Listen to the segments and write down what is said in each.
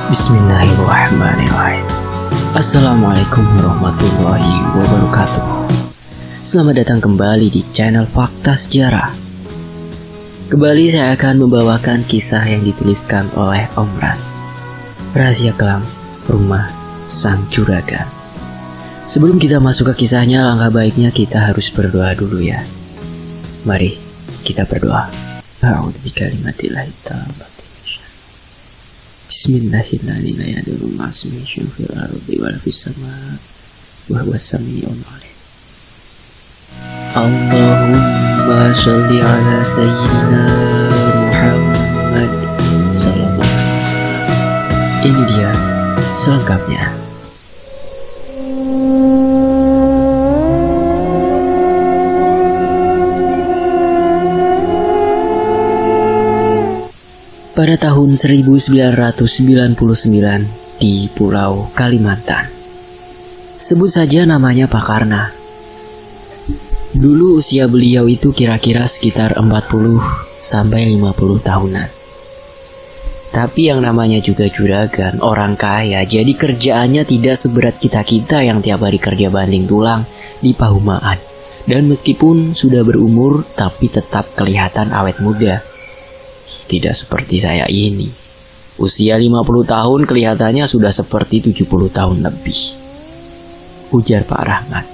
Bismillahirrahmanirrahim. Assalamualaikum warahmatullahi wabarakatuh. Selamat datang kembali di channel Fakta Sejarah. Kembali saya akan membawakan kisah yang dituliskan oleh Om Ras, Rahasia Kelam Rumah Sang Juragan. Sebelum kita masuk ke kisahnya, langkah baiknya kita harus berdoa dulu ya. Mari kita berdoa. A'udzu bikalimatillahi tammati. Bismillahirrahmanirrahim. Fil ardi wal fis sama wa huwas samiul alim. Allahumma shalli ala sayyidina Muhammad sallallahu alaihi wasallam. Ini dia selengkapnya. Pada tahun 1999 di Pulau Kalimantan. Sebut saja namanya Pak Karna. Dulu usia beliau itu kira-kira sekitar 40 sampai 50 tahunan. Tapi yang namanya juga juragan, orang kaya, jadi kerjaannya tidak seberat kita-kita yang tiap hari kerja banting tulang di Pahumaan. Dan meskipun sudah berumur, tapi tetap kelihatan awet muda. Tidak seperti saya ini. Usia 50 tahun kelihatannya sudah seperti 70 tahun lebih. Ujar Pak Rahmat,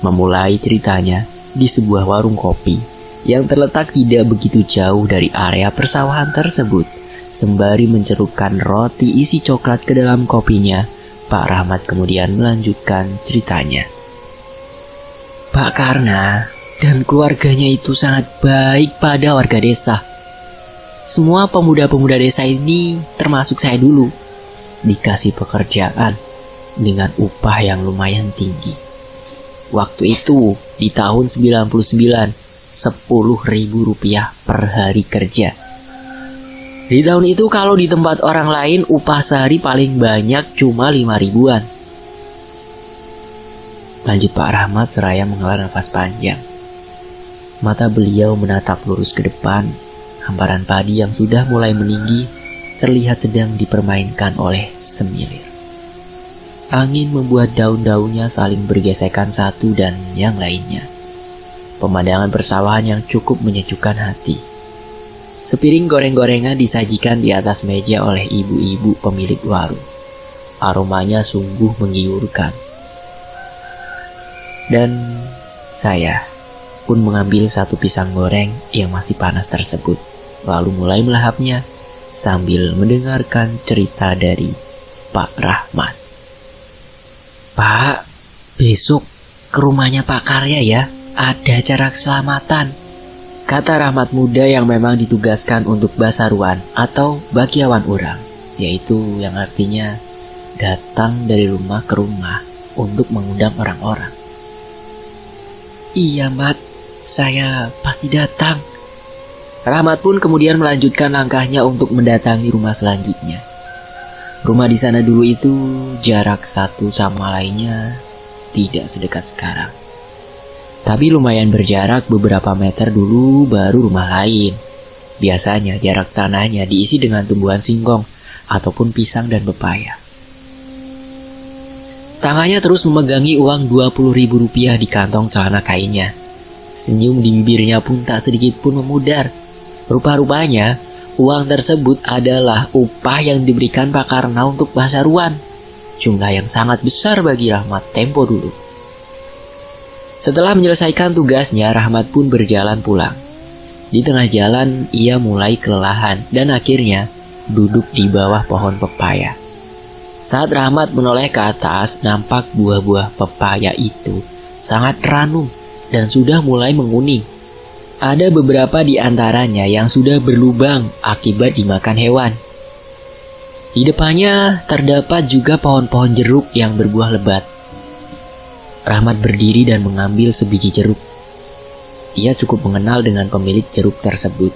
memulai ceritanya di sebuah warung kopi yang terletak tidak begitu jauh dari area persawahan tersebut. Sembari mencelupkan roti isi coklat ke dalam kopinya, Pak Rahmat kemudian melanjutkan ceritanya. Pak Karna dan keluarganya itu sangat baik pada warga desa. Semua pemuda-pemuda desa ini, termasuk saya dulu, dikasih pekerjaan dengan upah yang lumayan tinggi. Waktu itu, di tahun 99, 10.000 rupiah per hari kerja. Di tahun itu kalau di tempat orang lain, upah sehari paling banyak cuma 5 ribuan. Lanjut Pak Rahmat seraya menghela nafas panjang. Mata beliau menatap lurus ke depan. Hamparan padi yang sudah mulai meninggi terlihat sedang dipermainkan oleh semilir. Angin membuat daun-daunnya saling bergesekan satu dan yang lainnya. Pemandangan persawahan yang cukup menyejukkan hati. Sepiring goreng-gorengan disajikan di atas meja oleh ibu-ibu pemilik warung. Aromanya sungguh menggiurkan. Dan saya pun mengambil satu pisang goreng yang masih panas tersebut. Lalu mulai melahapnya sambil mendengarkan cerita dari Pak Rahmat. Pak, besok ke rumahnya Pak Karya ya, ada acara keselamatan, kata Rahmat muda yang memang ditugaskan untuk basaruan atau bagiawan orang, yaitu yang artinya datang dari rumah ke rumah untuk mengundang orang-orang. Iya Mat, saya pasti datang. Rahmat pun kemudian melanjutkan langkahnya untuk mendatangi rumah selanjutnya. Rumah di sana dulu itu jarak satu sama lainnya tidak sedekat sekarang. Tapi lumayan berjarak beberapa meter dulu baru rumah lain. Biasanya jarak tanahnya diisi dengan tumbuhan singkong ataupun pisang dan pepaya. Tangannya terus memegangi uang 20.000 rupiah di kantong celana kainnya. Senyum di bibirnya pun tak sedikit pun memudar. Rupa-rupanya, uang tersebut adalah upah yang diberikan Pak Karna untuk basaruan. Jumlah yang sangat besar bagi Rahmat tempo dulu. Setelah menyelesaikan tugasnya, Rahmat pun berjalan pulang. Di tengah jalan, ia mulai kelelahan dan akhirnya duduk di bawah pohon pepaya. Saat Rahmat menoleh ke atas, nampak buah-buah pepaya itu sangat ranum dan sudah mulai menguning. Ada beberapa di antaranya yang sudah berlubang akibat dimakan hewan. Di depannya terdapat juga pohon-pohon jeruk yang berbuah lebat. Rahmat berdiri dan mengambil sebiji jeruk. Ia cukup mengenal dengan pemilik jeruk tersebut,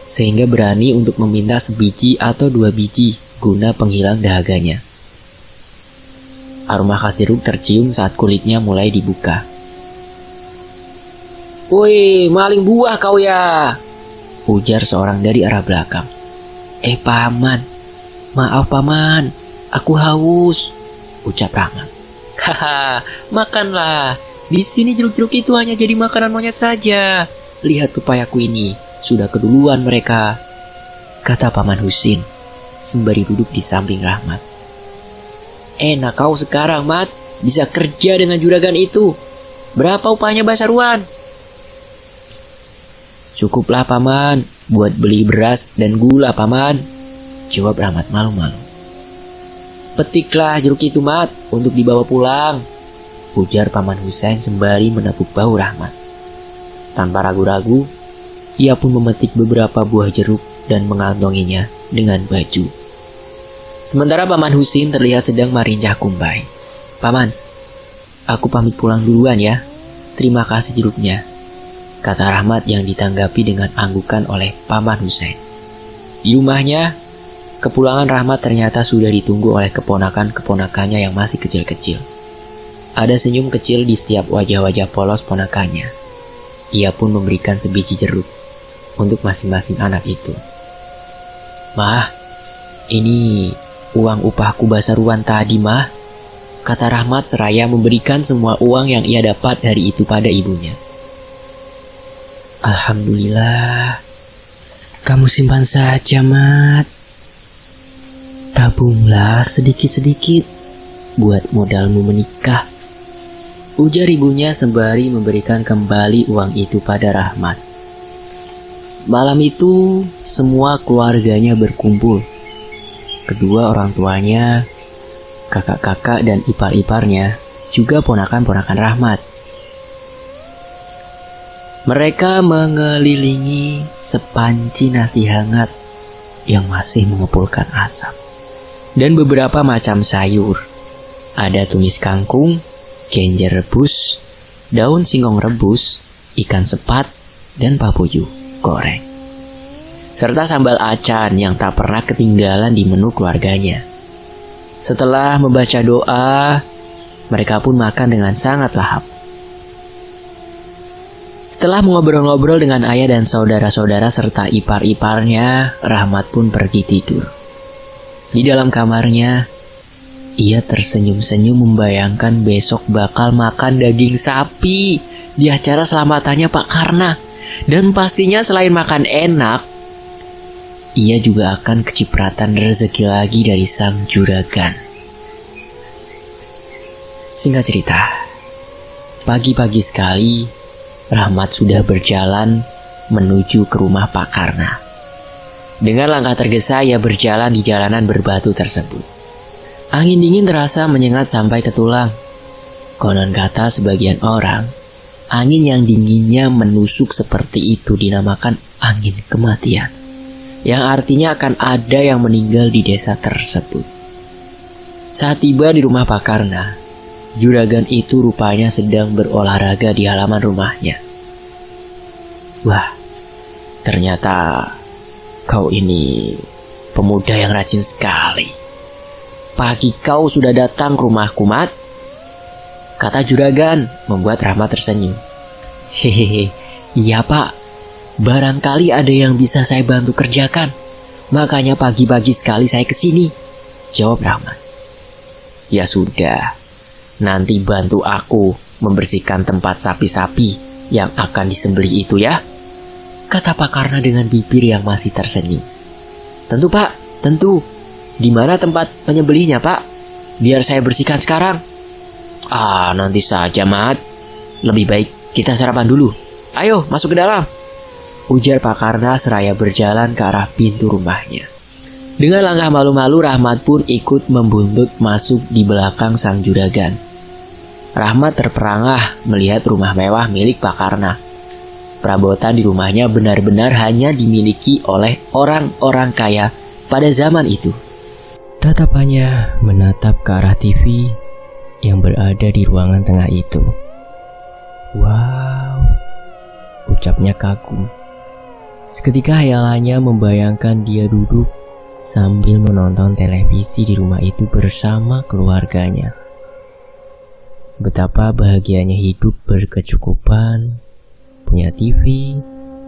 sehingga berani untuk meminta sebiji atau 2 biji guna penghilang dahaganya. Aroma khas jeruk tercium saat kulitnya mulai dibuka. "Woi, maling buah kau ya," ujar seorang dari arah belakang. Paman, Maaf paman, aku haus, ucap Rahmat. Haha, makanlah. Di sini jeruk-jeruk itu hanya jadi makanan monyet saja. Lihat pepayaku ini, sudah keduluan mereka, kata Paman Husin sembari duduk di samping Rahmat. Enak kau sekarang, Mat, bisa kerja dengan juragan itu. Berapa upahnya Basaruan? Cukuplah paman, buat beli beras dan gula paman, jawab Rahmat malu-malu. Petiklah jeruk itu, Mat, untuk dibawa pulang, ujar Paman Husin sembari menepuk bahu Rahmat. Tanpa ragu-ragu, ia pun memetik beberapa buah jeruk dan mengantonginya dengan baju. Sementara Paman Husin terlihat sedang merinjah kumbai. Paman, aku pamit pulang duluan ya. Terima kasih jeruknya, kata Rahmat yang ditanggapi dengan anggukan oleh Paman Husin. Di rumahnya, kepulangan Rahmat ternyata sudah ditunggu oleh keponakan-keponakannya yang masih kecil-kecil. Ada senyum kecil di setiap wajah-wajah polos ponakannya. Ia pun memberikan sebiji jeruk untuk masing-masing anak itu. Mah, ini uang upahku Basaruan tadi, Mah, kata Rahmat seraya memberikan semua uang yang ia dapat hari itu pada ibunya. Alhamdulillah, kamu simpan saja, Mat. Tabunglah sedikit-sedikit buat modalmu menikah, ujar ibunya sembari memberikan kembali uang itu pada Rahmat. Malam itu, semua keluarganya berkumpul. Kedua orang tuanya, kakak-kakak dan ipar-iparnya, juga ponakan-ponakan Rahmat. Mereka mengelilingi sepanci nasi hangat yang masih mengepulkan asap. Dan beberapa macam sayur. Ada tumis kangkung, genjer rebus, daun singkong rebus, ikan sepat, dan papuju goreng. Serta sambal acan yang tak pernah ketinggalan di menu keluarganya. Setelah membaca doa, mereka pun makan dengan sangat lahap. Setelah mengobrol-ngobrol dengan ayah dan saudara-saudara serta ipar-iparnya, Rahmat pun pergi tidur. Di dalam kamarnya, ia tersenyum-senyum membayangkan besok bakal makan daging sapi di acara selamatannya Pak Karna. Dan pastinya selain makan enak, ia juga akan kecipratan rezeki lagi dari sang juragan. Singkat cerita, pagi-pagi sekali, Rahmat sudah berjalan menuju ke rumah Pak Karna. Dengan langkah tergesa ia berjalan di jalanan berbatu tersebut. Angin dingin terasa menyengat sampai ke tulang. Konon kata sebagian orang, angin yang dinginnya menusuk seperti itu dinamakan angin kematian, yang artinya akan ada yang meninggal di desa tersebut. Saat tiba di rumah Pak Karna, juragan itu rupanya sedang berolahraga di halaman rumahnya. Wah, ternyata kau ini pemuda yang rajin sekali. Pagi kau sudah datang ke rumahku, Mat, kata juragan membuat Rahmat tersenyum. Hehehe, iya Pak, barangkali ada yang bisa saya bantu kerjakan. Makanya pagi-pagi sekali saya kesini, jawab Rahmat. Ya sudah, nanti bantu aku membersihkan tempat sapi-sapi yang akan disembelih itu ya, kata Pak Karna dengan bibir yang masih tersenyum. Tentu Pak, tentu. Di mana tempat penyembelihnya Pak? Biar saya bersihkan sekarang. Nanti saja Mat. Lebih baik kita sarapan dulu. Ayo masuk ke dalam, ujar Pak Karna seraya berjalan ke arah pintu rumahnya. Dengan langkah malu-malu Rahmat pun ikut membuntut masuk di belakang sang juragan. Rahmat terperangah melihat rumah mewah milik Pak Karna. Perabotan di rumahnya benar-benar hanya dimiliki oleh orang-orang kaya pada zaman itu. Tatapannya menatap ke arah TV yang berada di ruangan tengah itu. Wow, ucapnya kagum. Seketika hayalannya membayangkan dia duduk sambil menonton televisi di rumah itu bersama keluarganya. Betapa bahagianya hidup berkecukupan, punya TV,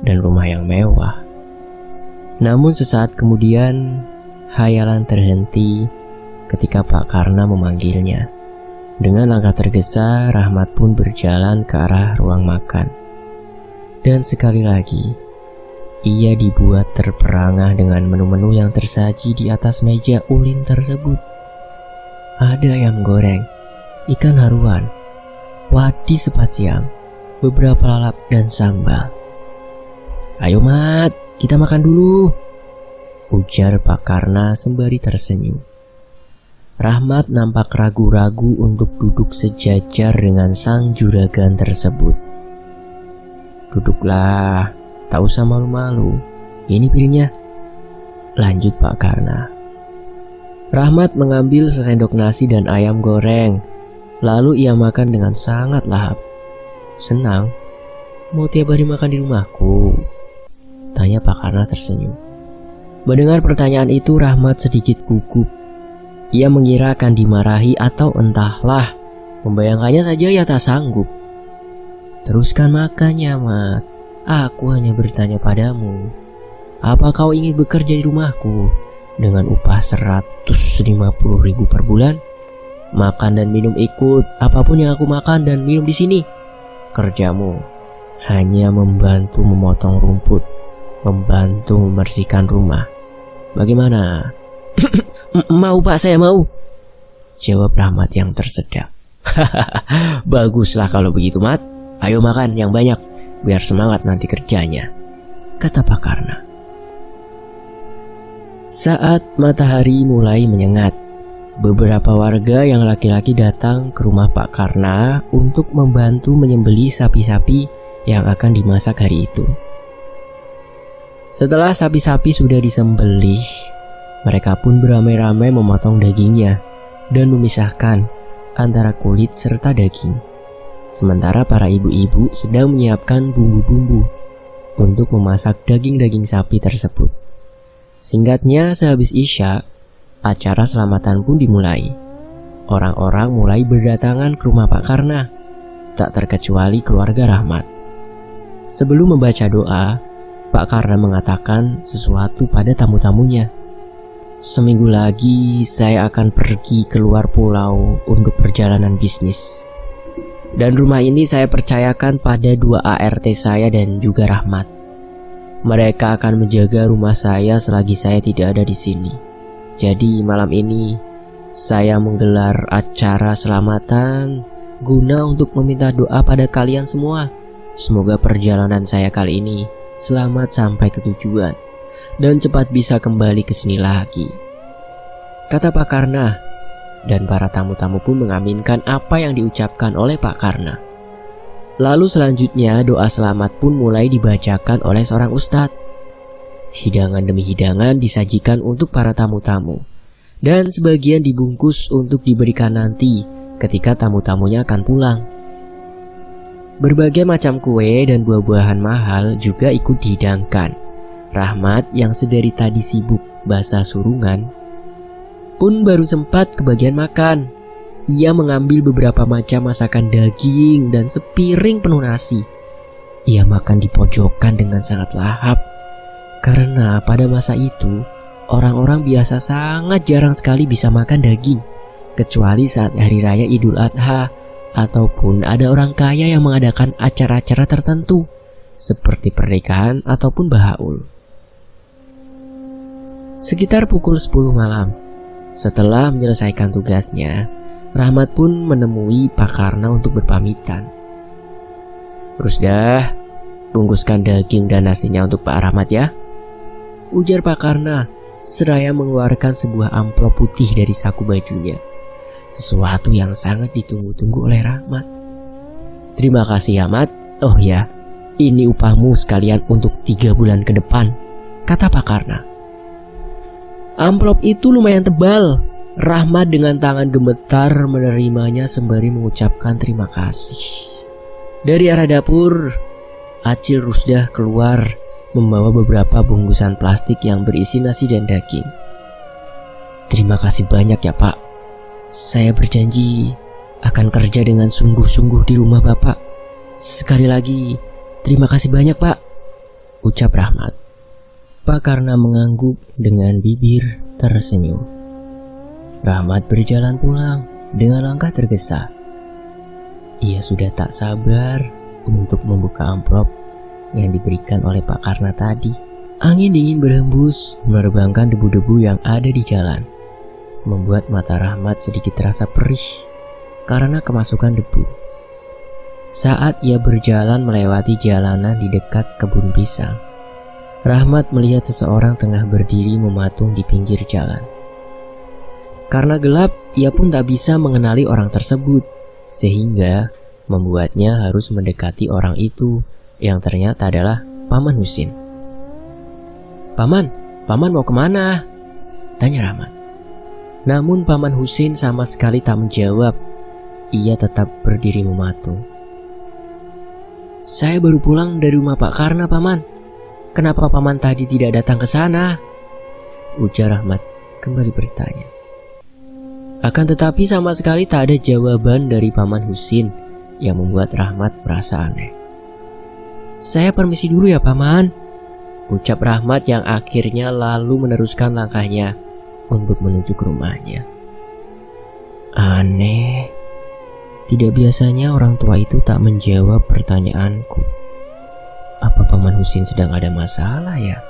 dan rumah yang mewah. Namun sesaat kemudian, Hayalan terhenti ketika Pak Karna memanggilnya. Dengan langkah tergesa, Rahmat pun berjalan ke arah ruang makan. Dan sekali lagi, ia dibuat terperangah dengan menu-menu yang tersaji di atas meja ulin tersebut. Ada ayam goreng, ikan haruan, wadi sepat siang, beberapa lalap dan sambal. "Ayo Mat, kita makan dulu," ujar Pak Karna sembari tersenyum. Rahmat nampak ragu-ragu untuk duduk sejajar dengan sang juragan tersebut. "Duduklah, tak usah malu-malu. Ini piringnya," lanjut Pak Karna. Rahmat mengambil sesendok nasi dan ayam goreng. Lalu ia makan dengan sangat lahap. "Senang? Mau tiap hari makan di rumahku?" tanya Pak Karna tersenyum. Mendengar pertanyaan itu, Rahmat sedikit gugup. Ia mengira akan dimarahi atau entahlah. Membayangkannya saja ia tak sanggup. "Teruskan makannya, Mat. Aku hanya bertanya padamu. Apa kau ingin bekerja di rumahku dengan upah 150.000 per bulan? Makan dan minum ikut apapun yang aku makan dan minum di sini. Kerjamu hanya membantu memotong rumput, membantu membersihkan rumah. Bagaimana?" "Mau Pak, saya mau," jawab Rahmat yang tersedak. "Baguslah kalau begitu Mat. Ayo makan yang banyak, biar semangat nanti kerjanya," kata Pak Karna. Saat matahari mulai menyengat, beberapa warga yang laki-laki datang ke rumah Pak Karna untuk membantu menyembelih sapi-sapi yang akan dimasak hari itu. Setelah sapi-sapi sudah disembelih, mereka pun beramai-ramai memotong dagingnya dan memisahkan antara kulit serta daging. Sementara para ibu-ibu sedang menyiapkan bumbu-bumbu untuk memasak daging-daging sapi tersebut. Singkatnya, sehabis Isya, acara selamatan pun dimulai. Orang-orang mulai berdatangan ke rumah Pak Karna, tak terkecuali keluarga Rahmat. Sebelum membaca doa, Pak Karna mengatakan sesuatu pada tamu-tamunya. "Seminggu lagi saya akan pergi keluar pulau untuk perjalanan bisnis. Dan rumah ini saya percayakan pada 2 ART saya dan juga Rahmat. Mereka akan menjaga rumah saya selagi saya tidak ada di sini. Jadi malam ini saya menggelar acara selamatan guna untuk meminta doa pada kalian semua. Semoga perjalanan saya kali ini selamat sampai ke tujuan dan cepat bisa kembali ke sini lagi," kata Pak Karna. Dan para tamu-tamu pun mengaminkan apa yang diucapkan oleh Pak Karna. Lalu selanjutnya doa selamat pun mulai dibacakan oleh seorang ustadz. Hidangan demi hidangan disajikan untuk para tamu-tamu, dan sebagian dibungkus untuk diberikan nanti ketika tamu-tamunya akan pulang. Berbagai macam kue dan buah-buahan mahal juga ikut dihidangkan. Rahmat yang sedari tadi sibuk basah surungan pun baru sempat kebagian makan. Ia mengambil beberapa macam masakan daging dan sepiring penuh nasi. Ia makan di pojokan dengan sangat lahap, karena pada masa itu orang-orang biasa sangat jarang sekali bisa makan daging, kecuali saat hari raya Idul Adha ataupun ada orang kaya yang mengadakan acara-acara tertentu seperti pernikahan ataupun bahaul. Sekitar pukul 10 malam, setelah menyelesaikan tugasnya, Rahmat pun menemui Pak Karna untuk berpamitan. "Rusdah, bungkuskan daging dan nasinya untuk Pak Rahmat ya," ujar Pak Karna seraya mengeluarkan sebuah amplop putih dari saku bajunya. Sesuatu yang sangat ditunggu-tunggu oleh Rahmat. "Terima kasih Ahmad. Oh ya, ini upahmu sekalian untuk 3 bulan ke depan," kata Pak Karna. Amplop itu lumayan tebal. Rahmat dengan tangan gemetar menerimanya sembari mengucapkan terima kasih. Dari arah dapur, Acil Rusdah keluar membawa beberapa bungkusan plastik yang berisi nasi dan daging. "Terima kasih banyak ya Pak. Saya berjanji akan kerja dengan sungguh-sungguh di rumah Bapak. Sekali lagi, terima kasih banyak Pak," ucap Rahmat. Pak Karna mengangguk dengan bibir tersenyum. Rahmat berjalan pulang dengan langkah tergesa. Ia sudah tak sabar untuk membuka amplop yang diberikan oleh Pak Karna tadi. Angin dingin berhembus menerbangkan debu-debu yang ada di jalan, membuat mata Rahmat sedikit terasa perih karena kemasukan debu. Saat ia berjalan melewati jalanan di dekat kebun pisang, Rahmat melihat seseorang tengah berdiri mematung di pinggir jalan. Karena gelap, ia pun tak bisa mengenali orang tersebut, sehingga membuatnya harus mendekati orang itu yang ternyata adalah Paman Husin. Paman mau kemana?" tanya Rahmat. Namun Paman Husin sama sekali tak menjawab. Ia tetap berdiri mematung. "Saya baru pulang dari rumah Pak Karna, Paman. Kenapa Paman tadi tidak datang ke sana?" ujar Rahmat kembali bertanya. Akan tetapi sama sekali tak ada jawaban dari Paman Husin yang membuat Rahmat merasa aneh. "Saya permisi dulu ya, Paman," ucap Rahmat yang akhirnya lalu meneruskan langkahnya untuk menuju ke rumahnya. Aneh, tidak biasanya orang tua itu tak menjawab pertanyaanku. Apa Paman Husin sedang ada masalah ya?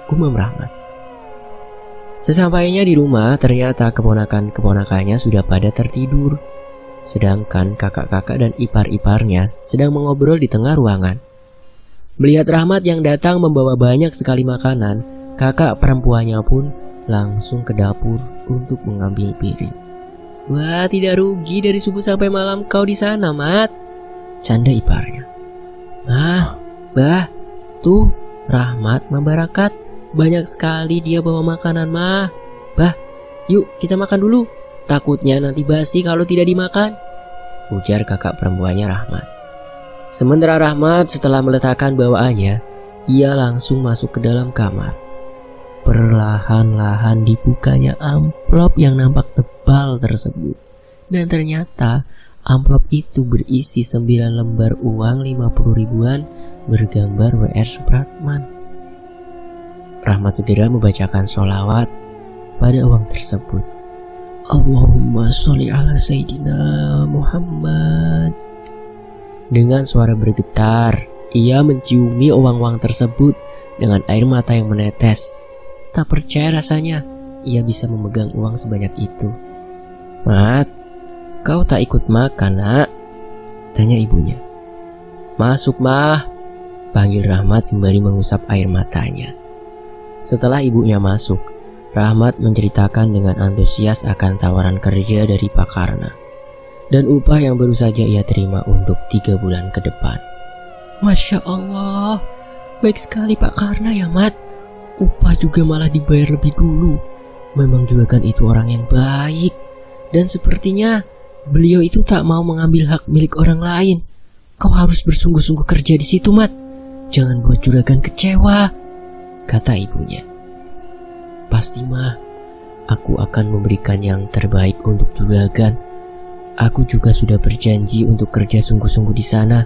Gumam Rahmat. Sesampainya di rumah, ternyata keponakan-keponakannya sudah pada tertidur, sedangkan kakak-kakak dan ipar-iparnya sedang mengobrol di tengah ruangan. Melihat Rahmat yang datang membawa banyak sekali makanan, kakak perempuannya pun langsung ke dapur untuk mengambil piring. "Wah, tidak rugi dari subuh sampai malam kau di sana, Mat," canda iparnya. "Bah, tuh Rahmat membarakat. Banyak sekali dia bawa makanan, Mah. Bah, yuk kita makan dulu. Takutnya nanti basi kalau tidak dimakan," ujar kakak perempuannya Rahmat. Sementara Rahmat setelah meletakkan bawaannya, ia langsung masuk ke dalam kamar. Perlahan-lahan dibukanya amplop yang nampak tebal tersebut. Dan ternyata amplop itu berisi 9 lembar uang 50 ribuan bergambar W.R. Supratman. Rahmat segera membacakan sholawat pada uang tersebut. "Allahumma sholli ala Sayyidina Muhammad." Dengan suara bergetar, ia menciumi uang-uang tersebut dengan air mata yang menetes. Tak percaya rasanya ia bisa memegang uang sebanyak itu. "Mat, kau tak ikut makan, Nak?" tanya ibunya. "Masuk, Mah," panggil Rahmat sembari mengusap air matanya. Setelah ibunya masuk, Rahmat menceritakan dengan antusias akan tawaran kerja dari Pak Karna dan upah yang baru saja ia terima untuk 3 bulan ke depan. "Masya Allah, baik sekali Pak Karna ya, Mat. Upah juga malah dibayar lebih dulu. Memang juragan itu orang yang baik, dan sepertinya beliau itu tak mau mengambil hak milik orang lain. Kau harus bersungguh-sungguh kerja di situ, Mat. Jangan buat juragan kecewa," kata ibunya. "Pasti, Mah. Aku akan memberikan yang terbaik untuk juragan. Aku juga sudah berjanji untuk kerja sungguh-sungguh di sana.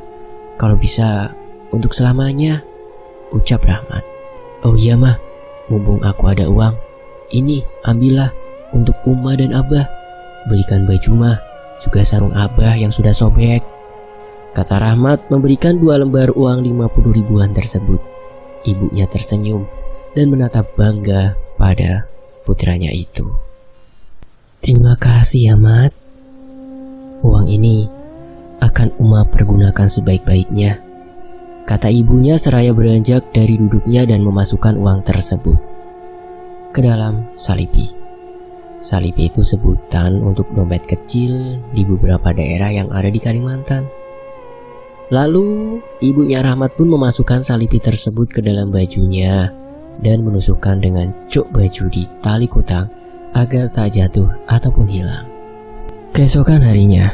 Kalau bisa, untuk selamanya," ucap Rahmat. "Oh iya, Mah. Mumpung aku ada uang, ini ambillah untuk Uma dan Abah. Belikan baju Mah, juga sarung Abah yang sudah sobek," kata Rahmat memberikan 2 lembar uang 50 ribuan tersebut. Ibunya tersenyum dan menatap bangga pada putranya itu. "Terima kasih ya, Mat. Uang ini akan Uma pergunakan sebaik-baiknya," kata ibunya seraya beranjak dari duduknya dan memasukkan uang tersebut ke dalam salipi. Salipi itu sebutan untuk dompet kecil di beberapa daerah yang ada di Kalimantan. Lalu ibunya Rahmat pun memasukkan salipi tersebut ke dalam bajunya dan menusukkan dengan cuk baju di tali kutang agar tak jatuh ataupun hilang. Keesokan harinya,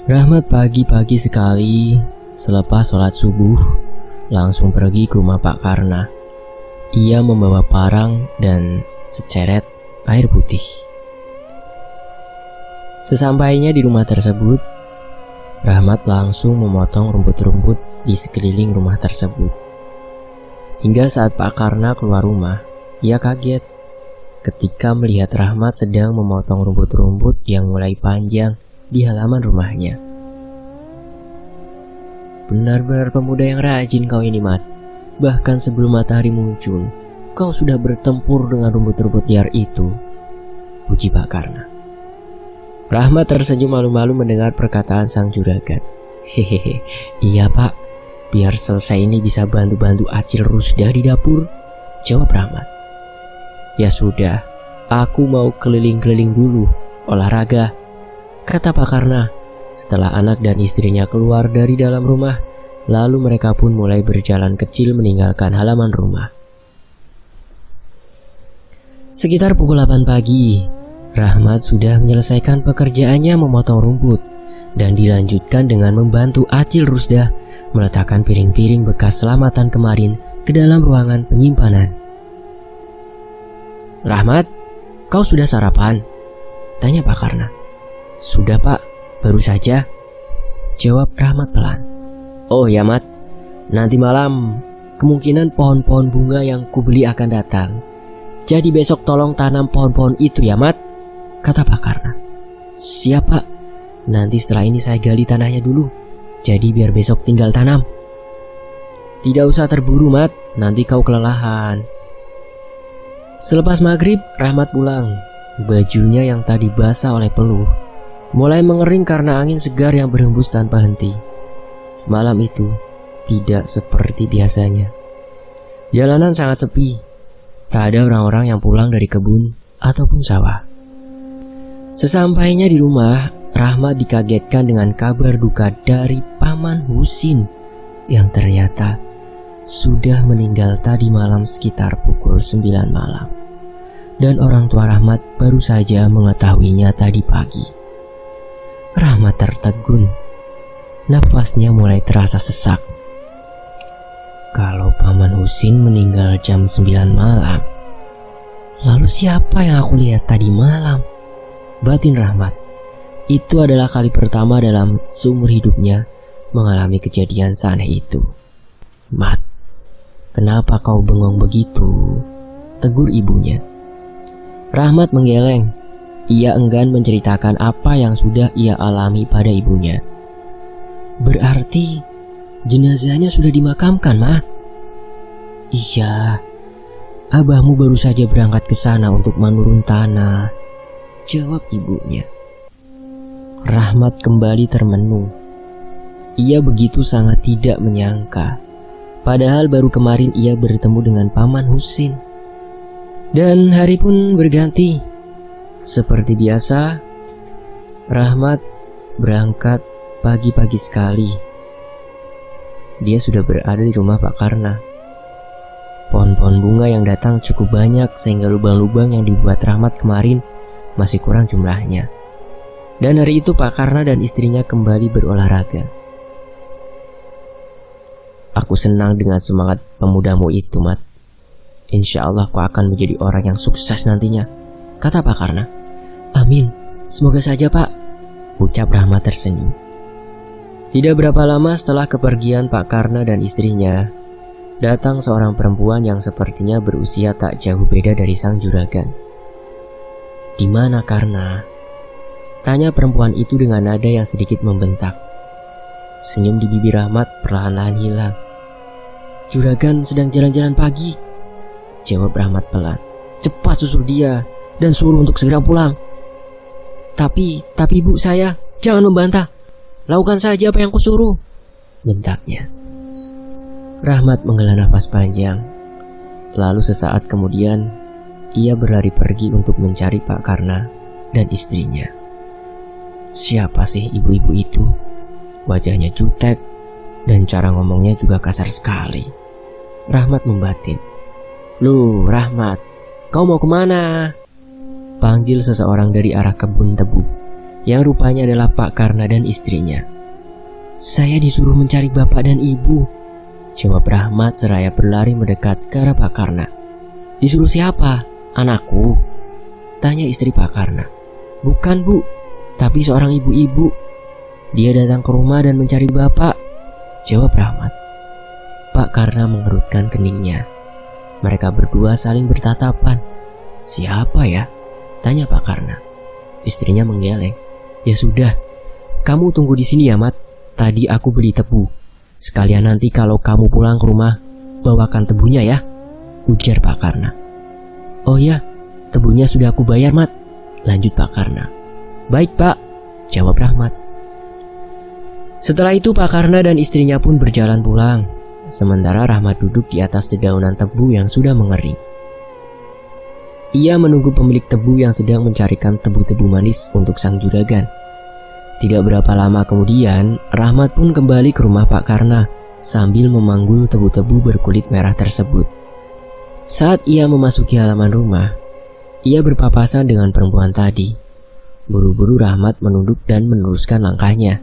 Rahmat pagi-pagi sekali selepas sholat subuh langsung pergi ke rumah Pak Karna. Ia membawa parang dan seceret air putih. Sesampainya di rumah tersebut, Rahmat langsung memotong rumput-rumput di sekeliling rumah tersebut. Hingga saat Pak Karna keluar rumah, ia kaget ketika melihat Rahmat sedang memotong rumput-rumput yang mulai panjang di halaman rumahnya. Benar-benar pemuda yang rajin kau ini, Mat. Bahkan sebelum matahari muncul, kau sudah bertempur dengan rumput-rumput liar itu, puji Pak Karna. Rahmat tersenyum malu-malu mendengar perkataan sang juragan. Hehehe, iya Pak, biar selesai ini bisa bantu-bantu Acil Rusdah di dapur, jawab Rahmat. Ya sudah, aku mau keliling-keliling dulu, olahraga, kata Pak Karna. Setelah anak dan istrinya keluar dari dalam rumah, lalu mereka pun mulai berjalan kecil meninggalkan halaman rumah. Sekitar pukul 8 pagi, Rahmat sudah menyelesaikan pekerjaannya memotong rumput dan dilanjutkan dengan membantu Acil Rusdah meletakkan piring-piring bekas selamatan kemarin ke dalam ruangan penyimpanan. Rahmat, kau sudah sarapan? Tanya Pak Karna. Sudah Pak, baru saja, jawab Rahmat pelan. Oh ya Mat, nanti malam kemungkinan pohon-pohon bunga yang kubeli akan datang. Jadi besok tolong tanam pohon-pohon itu ya Mat, kata Pak Karna. Siap Pak, nanti setelah ini saya gali tanahnya dulu, jadi biar besok tinggal tanam. Tidak usah terburu Mat, nanti kau kelelahan. Selepas maghrib, Rahmat pulang. Bajunya yang tadi basah oleh peluh mulai mengering karena angin segar yang berhembus tanpa henti. Malam itu tidak seperti biasanya. Jalanan sangat sepi. Tak ada orang-orang yang pulang dari kebun ataupun sawah. Sesampainya di rumah, Rahmat dikagetkan dengan kabar duka dari Paman Husin yang ternyata sudah meninggal tadi malam sekitar pukul 9 malam. Dan orang tua Rahmat baru saja mengetahuinya tadi pagi. Rahmat tertegun. Nafasnya mulai terasa sesak. Kalau Paman Husin meninggal jam 9 malam, lalu siapa yang aku lihat tadi malam? Batin Rahmat. Itu adalah kali pertama dalam seumur hidupnya mengalami kejadian seaneh itu. Mat, kenapa kau bengong begitu? Tegur ibunya. Rahmat menggeleng. Ia enggan menceritakan apa yang sudah ia alami pada ibunya. Berarti jenazahnya sudah dimakamkan, Ma? Iya, abahmu baru saja berangkat ke sana untuk menurun tanah, jawab ibunya. Rahmat kembali termenung. Ia begitu sangat tidak menyangka, padahal baru kemarin ia bertemu dengan Paman Husin. Dan hari pun berganti. Seperti biasa, Rahmat berangkat pagi-pagi sekali. Dia sudah berada di rumah Pak Karna. Pohon-pohon bunga yang datang cukup banyak sehingga lubang-lubang yang dibuat Rahmat kemarin masih kurang jumlahnya. Dan hari itu Pak Karna dan istrinya kembali berolahraga. Aku senang dengan semangat pemudamu itu, Mat. Insya Allah kau akan menjadi orang yang sukses nantinya, kata Pak Karna. Amin, semoga saja Pak, ucap Rahmat tersenyum. Tidak berapa lama setelah kepergian Pak Karna dan istrinya, datang seorang perempuan yang sepertinya berusia tak jauh beda dari sang juragan. Di mana Karna? Tanya perempuan itu dengan nada yang sedikit membentak. Senyum di bibir Rahmat perlahan-lahan hilang. Juragan sedang jalan-jalan pagi, jawab Rahmat pelan. Cepat susul dia dan suruh untuk segera pulang. Tapi ibu saya, jangan membantah. Lakukan saja apa yang kusuruh, bentaknya. Rahmat menghela nafas panjang. Lalu sesaat kemudian, ia berlari pergi untuk mencari Pak Karna dan istrinya. Siapa sih ibu-ibu itu? Wajahnya jutek dan cara ngomongnya juga kasar sekali. Rahmat membatin. Loh Rahmat, kau mau kemana? Panggil seseorang dari arah kebun tebu, yang rupanya adalah Pak Karna dan istrinya. Saya disuruh mencari bapak dan ibu, jawab Rahmat seraya berlari mendekat ke arah Pak Karna. Disuruh siapa? Anakku? Tanya istri Pak Karna. Bukan Bu, tapi seorang ibu-ibu. Dia datang ke rumah dan mencari bapak, jawab Rahmat. Pak Karna mengerutkan keningnya. Mereka berdua saling bertatapan. "Siapa ya?" tanya Pak Karna. Istrinya menggeleng. "Ya sudah, kamu tunggu di sini ya, Mat. Tadi aku beli tebu. Sekalian nanti kalau kamu pulang ke rumah, bawakan tebunya ya," ujar Pak Karna. "Oh ya, tebunya sudah aku bayar, Mat," lanjut Pak Karna. "Baik, Pak," jawab Rahmat. Setelah itu Pak Karna dan istrinya pun berjalan pulang. Sementara Rahmat duduk di atas dedaunan tebu yang sudah mengering. Ia menunggu pemilik tebu yang sedang mencarikan tebu-tebu manis untuk sang juragan. Tidak berapa lama kemudian, Rahmat pun kembali ke rumah Pak Karna sambil memanggul tebu-tebu berkulit merah tersebut. Saat ia memasuki halaman rumah, ia berpapasan dengan perempuan tadi. Buru-buru Rahmat menunduk dan meneruskan langkahnya.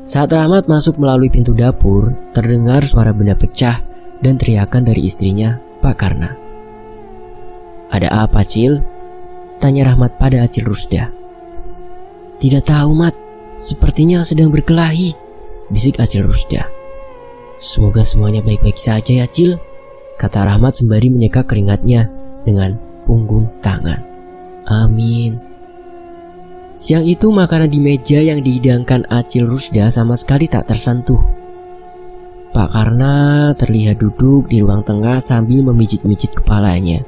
Saat Rahmat masuk melalui pintu dapur, terdengar suara benda pecah dan teriakan dari istrinya, Pak Karna. "Ada apa, Cil?" tanya Rahmat pada Acil Rusda. "Tidak tahu, Mat. Sepertinya sedang berkelahi," bisik Acil Rusda. "Semoga semuanya baik-baik saja ya, Cil," kata Rahmat sembari menyeka keringatnya dengan punggung tangan. "Amin." Siang itu makanan di meja yang dihidangkan Acil Rusda sama sekali tak tersentuh. Pak Karna terlihat duduk di ruang tengah sambil memijit-mijit kepalanya.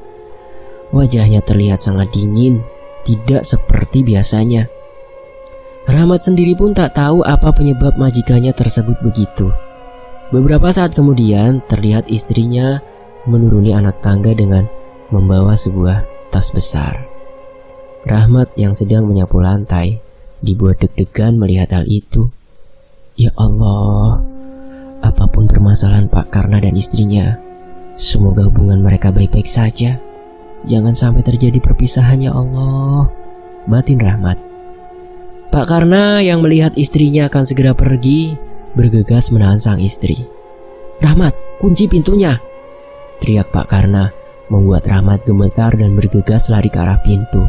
Wajahnya terlihat sangat dingin, tidak seperti biasanya. Rahmat sendiri pun tak tahu apa penyebab majikannya tersebut begitu. Beberapa saat kemudian terlihat istrinya menuruni anak tangga dengan membawa sebuah tas besar. Rahmat yang sedang menyapu lantai dibuat deg-degan melihat hal itu. Ya Allah, apapun permasalahan Pak Karna dan istrinya, semoga hubungan mereka baik-baik saja. Jangan sampai terjadi perpisahan ya Allah, batin Rahmat. Pak Karna yang melihat istrinya akan segera pergi, bergegas menahan sang istri. "Rahmat, kunci pintunya!" teriak Pak Karna, membuat Rahmat gemetar dan bergegas lari ke arah pintu.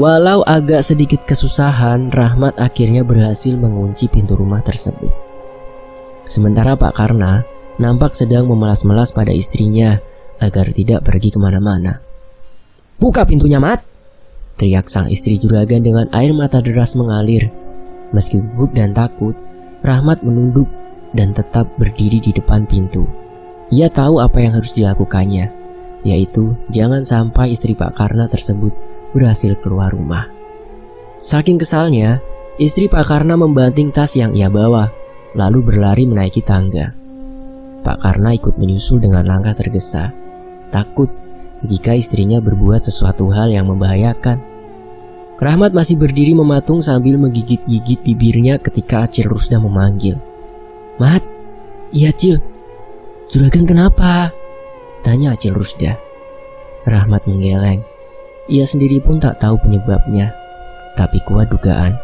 Walau agak sedikit kesusahan, Rahmat akhirnya berhasil mengunci pintu rumah tersebut. Sementara Pak Karna nampak sedang memelas-melas pada istrinya agar tidak pergi kemana-mana. "Buka pintunya, Mat!" teriak sang istri juragan dengan air mata deras mengalir. Meski gugup dan takut, Rahmat menunduk dan tetap berdiri di depan pintu. Ia tahu apa yang harus dilakukannya, yaitu jangan sampai istri Pak Karna tersebut berhasil keluar rumah. Saking kesalnya, istri Pak Karna membanting tas yang ia bawa, lalu berlari menaiki tangga. Pak Karna ikut menyusul dengan langkah tergesa, takut jika istrinya berbuat sesuatu hal yang membahayakan. Rahmat masih berdiri mematung sambil menggigit-gigit bibirnya ketika Acil Rusda memanggil. "Mat, iya Cil, juragan kenapa?" tanya Acil Rusda. Rahmat menggeleng. Ia sendiri pun tak tahu penyebabnya, tapi kuat dugaan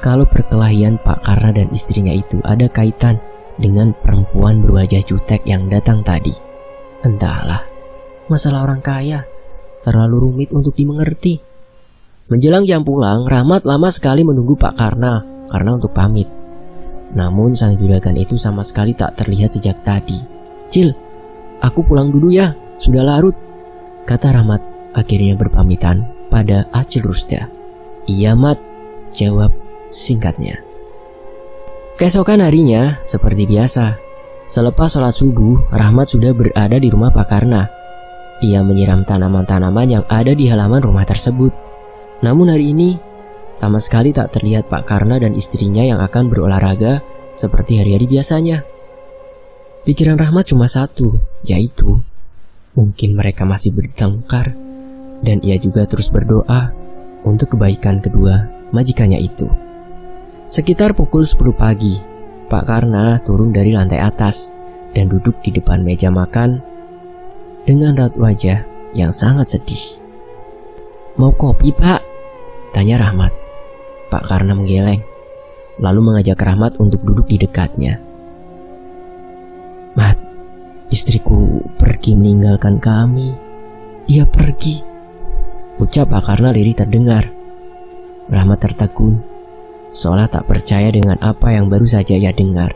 kalau perkelahian Pak Karna dan istrinya itu ada kaitan dengan perempuan berwajah jutek yang datang tadi. Entahlah, masalah orang kaya terlalu rumit untuk dimengerti. Menjelang jam pulang, Rahmat lama sekali menunggu Pak Karna karena untuk pamit. Namun sang juragan itu sama sekali tak terlihat sejak tadi. "Cil, aku pulang dulu ya, sudah larut," kata Rahmat akhirnya berpamitan pada Acil Rusda. "Iya, Mat," jawab singkatnya. Keesokan harinya, seperti biasa, selepas sholat subuh, Rahmat sudah berada di rumah Pak Karna. Ia menyiram tanaman-tanaman yang ada di halaman rumah tersebut. Namun hari ini, sama sekali tak terlihat Pak Karna dan istrinya yang akan berolahraga seperti hari-hari biasanya. Pikiran Rahmat cuma satu, yaitu mungkin mereka masih bertengkar. Dan ia juga terus berdoa untuk kebaikan kedua majikannya itu. Sekitar pukul 10 pagi, Pak Karna turun dari lantai atas dan duduk di depan meja makan dengan raut wajah yang sangat sedih. "Mau kopi, Pak?" tanya Rahmat. Pak Karna menggeleng, lalu mengajak Rahmat untuk duduk di dekatnya. "Mat, istriku pergi meninggalkan kami. Dia pergi," ucap Pak Karna lirih terdengar. Rahmat tertegun, seolah tak percaya dengan apa yang baru saja ia dengar.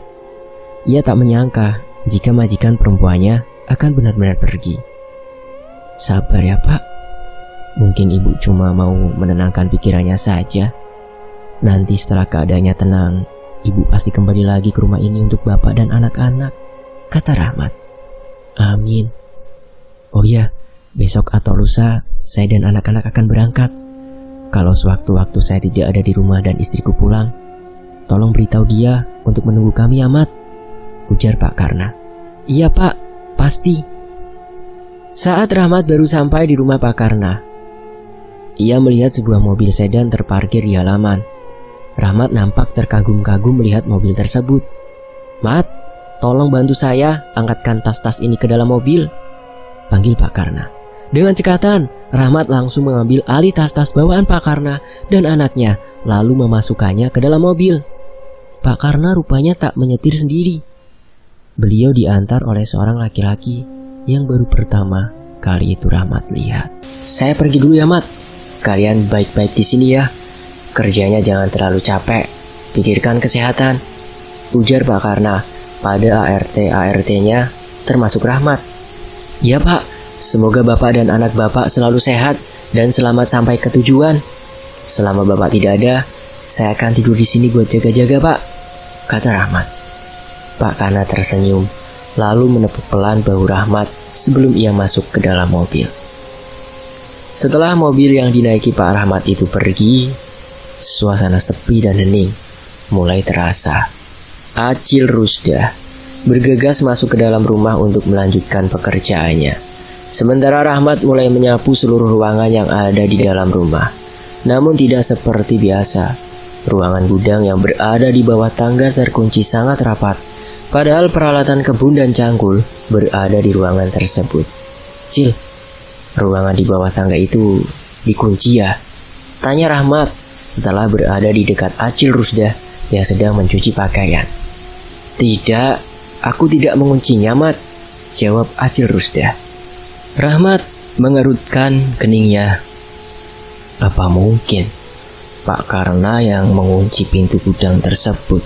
Ia tak menyangka jika majikan perempuannya akan benar-benar pergi. Sabar ya Pak, mungkin ibu cuma mau menenangkan pikirannya saja. Nanti setelah keadaannya tenang, ibu pasti kembali lagi ke rumah ini untuk bapak dan anak-anak, kata Rahmat. Amin. Oh ya, besok atau lusa saya dan anak-anak akan berangkat. Kalau sewaktu-waktu saya tidak ada di rumah dan istriku pulang, tolong beritahu dia untuk menunggu kami ya Mat, ujar Pak Karna. Iya Pak, pasti. Saat Rahmat baru sampai di rumah Pak Karna, ia melihat sebuah mobil sedan terparkir di halaman. Rahmat nampak terkagum-kagum melihat mobil tersebut. Mat, tolong bantu saya angkatkan tas-tas ini ke dalam mobil, panggil Pak Karna. Dengan cekatan, Rahmat langsung mengambil alih tas-tas bawaan Pak Karna dan anaknya, lalu memasukkannya ke dalam mobil. Pak Karna rupanya tak menyetir sendiri. Beliau diantar oleh seorang laki-laki yang baru pertama kali itu Rahmat lihat. Saya pergi dulu ya Mat, kalian baik-baik di sini ya. Kerjanya jangan terlalu capek, pikirkan kesehatan, ujar Pak Karna pada ART-ART-nya termasuk Rahmat. Ya Pak, semoga Bapak dan anak Bapak selalu sehat dan selamat sampai ke tujuan. Selama Bapak tidak ada, saya akan tidur di sini buat jaga-jaga Pak, kata Rahmat. Pak Karna tersenyum, lalu menepuk pelan bahu Rahmat sebelum ia masuk ke dalam mobil. Setelah mobil yang dinaiki Pak Rahmat itu pergi, suasana sepi dan hening mulai terasa. Acil Rusdah bergegas masuk ke dalam rumah untuk melanjutkan pekerjaannya. Sementara Rahmat mulai menyapu seluruh ruangan yang ada di dalam rumah. Namun tidak seperti biasa. Ruangan gudang yang berada di bawah tangga terkunci sangat rapat. Padahal peralatan kebun dan cangkul berada di ruangan tersebut. Cil, ruangan di bawah tangga itu dikunci ya? Tanya Rahmat setelah berada di dekat Acil Rusdah yang sedang mencuci pakaian. Tidak, aku tidak menguncinya Mat, jawab Acil Rusdah. Rahmat mengerutkan keningnya. Apa mungkin Pak Karna yang mengunci pintu gudang tersebut?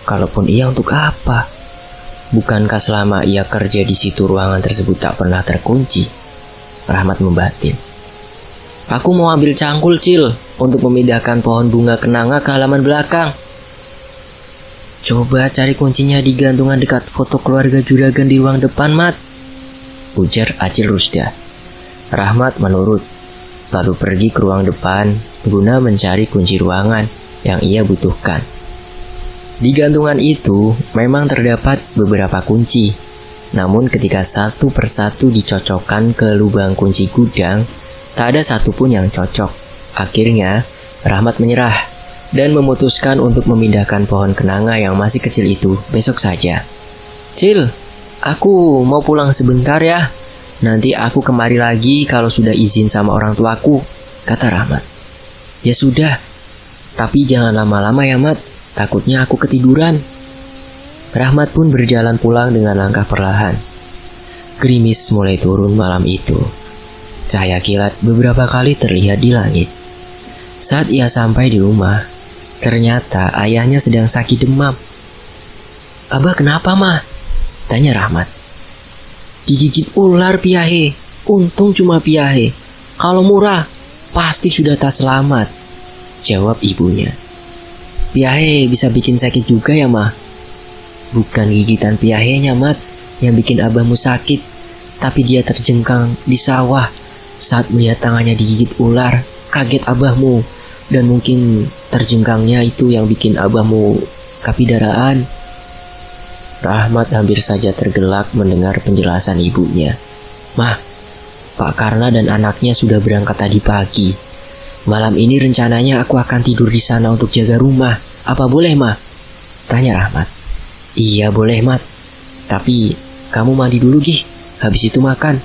Kalaupun iya, untuk apa? Bukankah selama ia kerja di situ ruangan tersebut tak pernah terkunci? Rahmat membatin. Aku mau ambil cangkul Cil untuk memindahkan pohon bunga kenanga ke halaman belakang. Coba cari kuncinya di gantungan dekat foto keluarga juragan di ruang depan Mat, ujar Acil Rusdah. Rahmat menurut, lalu pergi ke ruang depan guna mencari kunci ruangan yang ia butuhkan. Di gantungan itu memang terdapat beberapa kunci, namun ketika satu persatu dicocokkan ke lubang kunci gudang, tak ada satupun yang cocok. Akhirnya Rahmat menyerah dan memutuskan untuk memindahkan pohon kenanga yang masih kecil itu besok saja. Cil, aku mau pulang sebentar ya. Nanti aku kemari lagi kalau sudah izin sama orang tuaku, kata Rahmat. Ya sudah, tapi jangan lama-lama ya Mat, takutnya aku ketiduran. Rahmat pun berjalan pulang dengan langkah perlahan. Gerimis mulai turun malam itu. Cahaya kilat beberapa kali terlihat di langit. Saat ia sampai di rumah, ternyata ayahnya sedang sakit demam. Abah kenapa mah? Tanya Rahmat. Digigit ular piahe, untung cuma piahe. Kalau murah, pasti sudah tak selamat, jawab ibunya. Piahe bisa bikin sakit juga ya mah? Bukan gigitan piahenya Mat yang bikin abahmu sakit, tapi dia terjengkang di sawah saat melihat tangannya digigit ular. Kaget abahmu, dan mungkin terjengkangnya itu yang bikin abahmu kapidaraan. Rahmat hampir saja tergelak mendengar penjelasan ibunya. Mah, Pak Karna dan anaknya sudah berangkat tadi pagi. Malam ini rencananya aku akan tidur di sana untuk jaga rumah. Apa boleh mah? Tanya Rahmat. Iya boleh Mat, tapi kamu mandi dulu Gih, habis itu makan.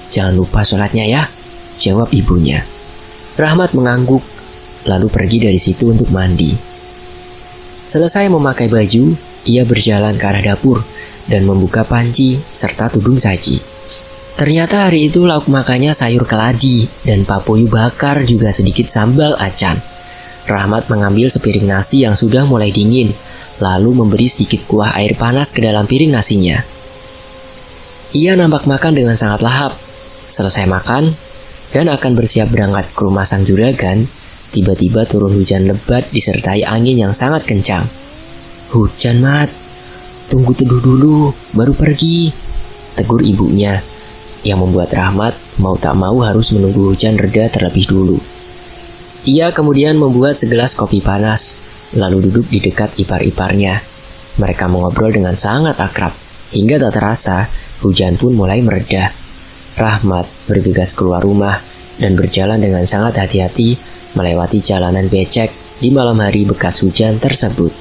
Jangan lupa sholatnya ya, jawab ibunya. Rahmat mengangguk, lalu pergi dari situ untuk mandi. Selesai memakai baju, ia berjalan ke arah dapur dan membuka panci serta tudung saji. Ternyata hari itu lauk makannya sayur keladi dan papoyu bakar juga sedikit sambal acan. Rahmat mengambil sepiring nasi yang sudah mulai dingin, lalu memberi sedikit kuah air panas ke dalam piring nasinya. Ia nampak makan dengan sangat lahap. Selesai makan, dan akan bersiap berangkat ke rumah sang juragan, tiba-tiba turun hujan lebat disertai angin yang sangat kencang. "Hujan, Mat. Tunggu teduh dulu, baru pergi," tegur ibunya, yang membuat Rahmat mau tak mau harus menunggu hujan reda terlebih dulu. Ia kemudian membuat segelas kopi panas, lalu duduk di dekat ipar-iparnya. Mereka mengobrol dengan sangat akrab, hingga tak terasa hujan pun mulai mereda. Rahmat bergegas keluar rumah dan berjalan dengan sangat hati-hati melewati jalanan becek di malam hari bekas hujan tersebut.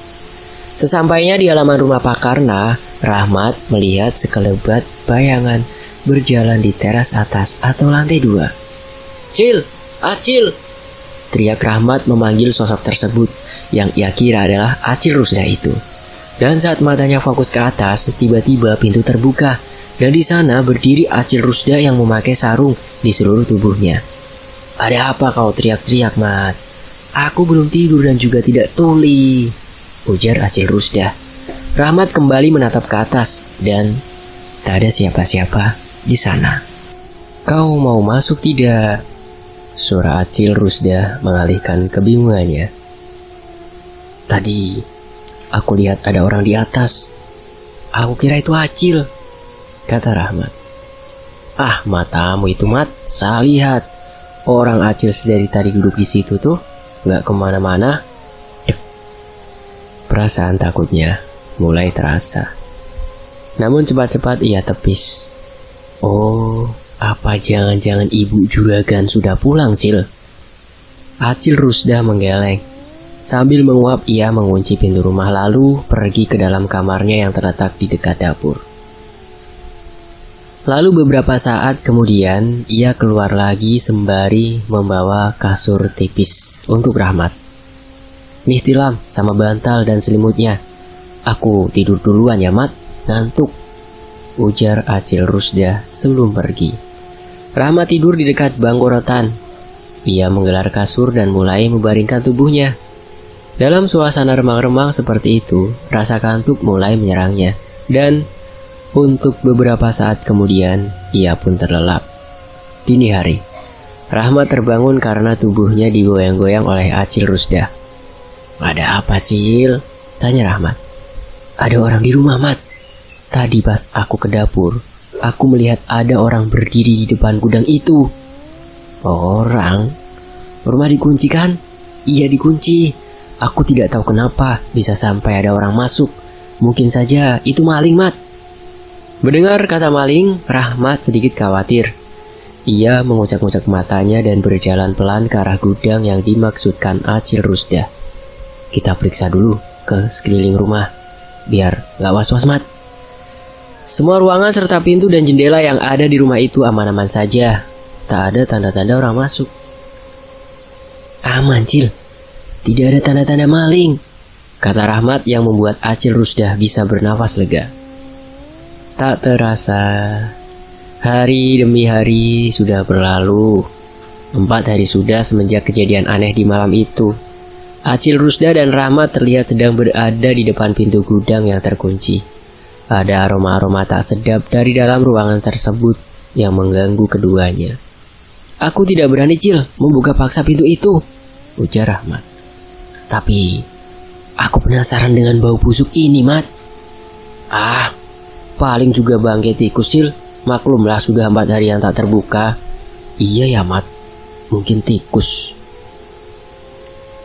Sesampainya di halaman rumah Pak Karna, Rahmat melihat sekelebat bayangan berjalan di teras atas atau lantai 2. "Cil, Acil!" teriak Rahmat memanggil sosok tersebut yang ia kira adalah Acil Rusda itu. Dan saat matanya fokus ke atas, tiba-tiba pintu terbuka. Dan di sana berdiri Acil Rusda yang memakai sarung di seluruh tubuhnya. "Ada apa kau teriak-teriak, Mat? Aku belum tidur dan juga tidak tuli," ujar Acil Rusda. Rahmat kembali menatap ke atas dan tak ada siapa-siapa di sana. "Kau mau masuk tidak?" Suara Acil Rusda mengalihkan kebingungannya. "Tadi aku lihat ada orang di atas. Aku kira itu Acil," kata Rahmat. "Ah, matamu itu, Mat, salah lihat. Orang Acil dari tadi duduk di situ tuh, gak kemana-mana." Perasaan takutnya mulai terasa. Namun cepat-cepat ia tepis. "Oh, apa jangan-jangan ibu juragan sudah pulang, Cil?" Acil Rusda menggeleng. Sambil menguap, ia mengunci pintu rumah lalu pergi ke dalam kamarnya yang terletak di dekat dapur. Lalu beberapa saat kemudian, ia keluar lagi sembari membawa kasur tipis untuk Rahmat. "Nih tilam sama bantal dan selimutnya. Aku tidur duluan ya, Mat, ngantuk," ujar Acil Rusda sebelum pergi. Rahmat tidur di dekat bangku rotan. Ia menggelar kasur dan mulai membaringkan tubuhnya. Dalam suasana remang-remang seperti itu, rasa kantuk mulai menyerangnya. Dan untuk beberapa saat kemudian, ia pun terlelap. Dini hari, Rahmat terbangun karena tubuhnya digoyang-goyang oleh Acil Rusda. "Ada apa, Cil?" tanya Rahmat. "Ada orang di rumah, Mat. Tadi pas aku ke dapur, aku melihat ada orang berdiri di depan gudang itu." "Orang? Rumah dikunci kan?" "Iya, dikunci. Aku tidak tahu kenapa bisa sampai ada orang masuk. Mungkin saja itu maling, Mat." Mendengar kata maling, Rahmat sedikit khawatir. Ia mengucak-ngucak matanya dan berjalan pelan ke arah gudang yang dimaksudkan Acil Rusda. "Kita periksa dulu ke sekeliling rumah, biar gak was-was, Mat." Semua ruangan serta pintu dan jendela yang ada di rumah itu aman-aman saja. Tak ada tanda-tanda orang masuk. "Aman, Cil. Tidak ada tanda-tanda maling," kata Rahmat yang membuat Acil Rusda bisa bernafas lega. Tak terasa, hari demi hari sudah berlalu. 4 hari sudah semenjak kejadian aneh di malam itu. Acil Rusda dan Rahmat terlihat sedang berada di depan pintu gudang yang terkunci. Ada aroma-aroma tak sedap dari dalam ruangan tersebut yang mengganggu keduanya. "Aku tidak berani, Cil, membuka paksa pintu itu," ujar Rahmat. "Tapi aku penasaran dengan bau busuk ini, Mat." "Ah, paling juga bangkai tikus, Cil. Maklumlah sudah 4 hari yang tak terbuka." "Iya ya, Mat. Mungkin tikus."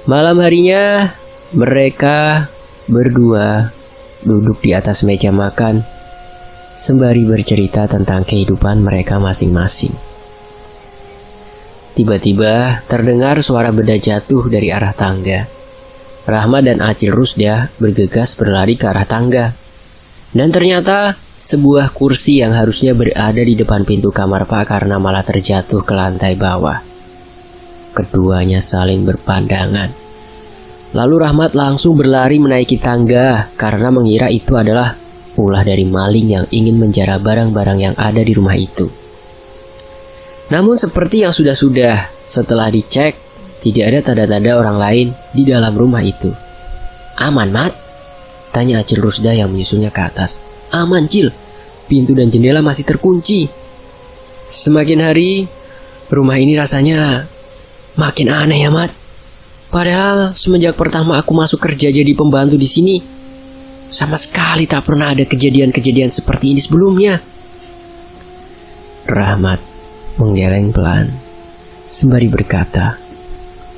Malam harinya, mereka berdua duduk di atas meja makan, sembari bercerita tentang kehidupan mereka masing-masing. Tiba-tiba terdengar suara benda jatuh dari arah tangga. Rahmat dan Acil Rusda bergegas berlari ke arah tangga. Dan ternyata sebuah kursi yang harusnya berada di depan pintu kamar Pak Karna malah terjatuh ke lantai bawah. Keduanya saling berpandangan. Lalu Rahmat langsung berlari menaiki tangga karena mengira itu adalah ulah dari maling yang ingin menjara barang-barang yang ada di rumah itu. Namun seperti yang sudah-sudah, setelah dicek, tidak ada tanda-tanda orang lain di dalam rumah itu. "Aman, Mat?" Tanya Acil Rusda yang menyusulnya ke atas. Aman, Cil. Pintu dan jendela masih terkunci. Semakin hari, rumah ini rasanya makin aneh ya, Mat. Padahal semenjak pertama aku masuk kerja jadi pembantu di sini, sama sekali tak pernah ada kejadian-kejadian seperti ini sebelumnya. Rahmat menggeleng pelan, sembari berkata,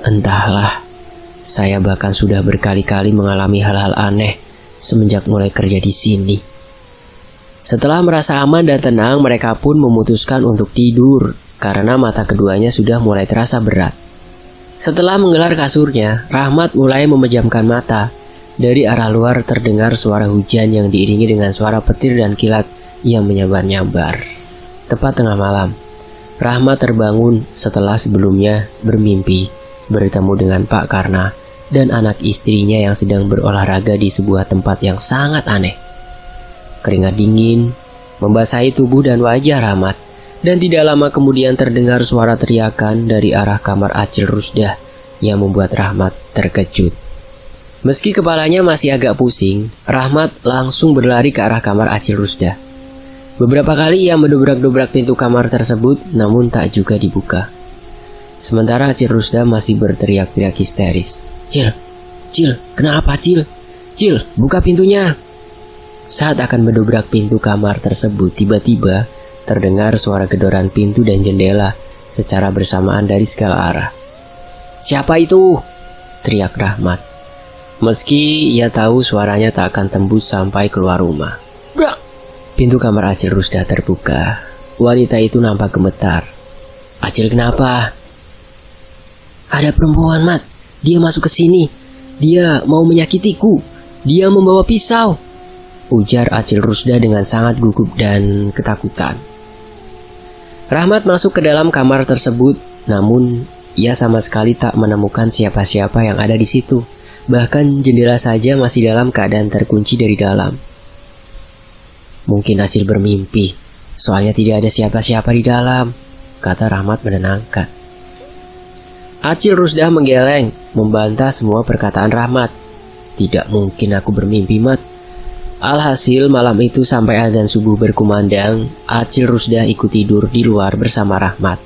entahlah, saya bahkan sudah berkali-kali mengalami hal-hal aneh semenjak mulai kerja di sini. Setelah merasa aman dan tenang, mereka pun memutuskan untuk tidur karena mata keduanya sudah mulai terasa berat. Setelah menggelar kasurnya, Rahmat mulai memejamkan mata. Dari arah luar terdengar suara hujan yang diiringi dengan suara petir dan kilat yang menyambar-nyambar. Tepat tengah malam, Rahmat terbangun setelah sebelumnya bermimpi bertemu dengan Pak Karna dan anak istrinya yang sedang berolahraga di sebuah tempat yang sangat aneh. Keringat dingin membasahi tubuh dan wajah Rahmat, dan tidak lama kemudian terdengar suara teriakan dari arah kamar Acil Rusdah yang membuat Rahmat terkejut. Meski kepalanya masih agak pusing, Rahmat langsung berlari ke arah kamar Acil Rusdah. Beberapa kali ia mendobrak-dobrak pintu kamar tersebut, namun tak juga dibuka. Sementara Acil Rusdah masih berteriak-teriak histeris. Cil, kenapa Cil? Cil, buka pintunya. Saat akan mendobrak pintu kamar tersebut, tiba-tiba terdengar suara gedoran pintu dan jendela secara bersamaan dari segala arah. Siapa itu? Teriak Rahmat. Meski ia tahu suaranya tak akan tembus sampai keluar rumah. Brak! Pintu kamar Acil Rusdah terbuka. Wanita itu nampak gemetar. Acil, kenapa? Ada perempuan, Mat. Dia masuk ke sini. Dia mau menyakitiku. Dia membawa pisau, ujar Acil Rusdah dengan sangat gugup dan ketakutan. Rahmat masuk ke dalam kamar tersebut, namun ia sama sekali tak menemukan siapa-siapa yang ada di situ. Bahkan jendela saja masih dalam keadaan terkunci dari dalam. Mungkin Acil bermimpi, soalnya tidak ada siapa-siapa di dalam, kata Rahmat menenangkan. Acil Rusdah menggeleng, membantah semua perkataan Rahmat. Tidak mungkin aku bermimpi, Mat. Alhasil malam itu sampai adzan subuh berkumandang, Acil Rusdah ikut tidur di luar bersama Rahmat.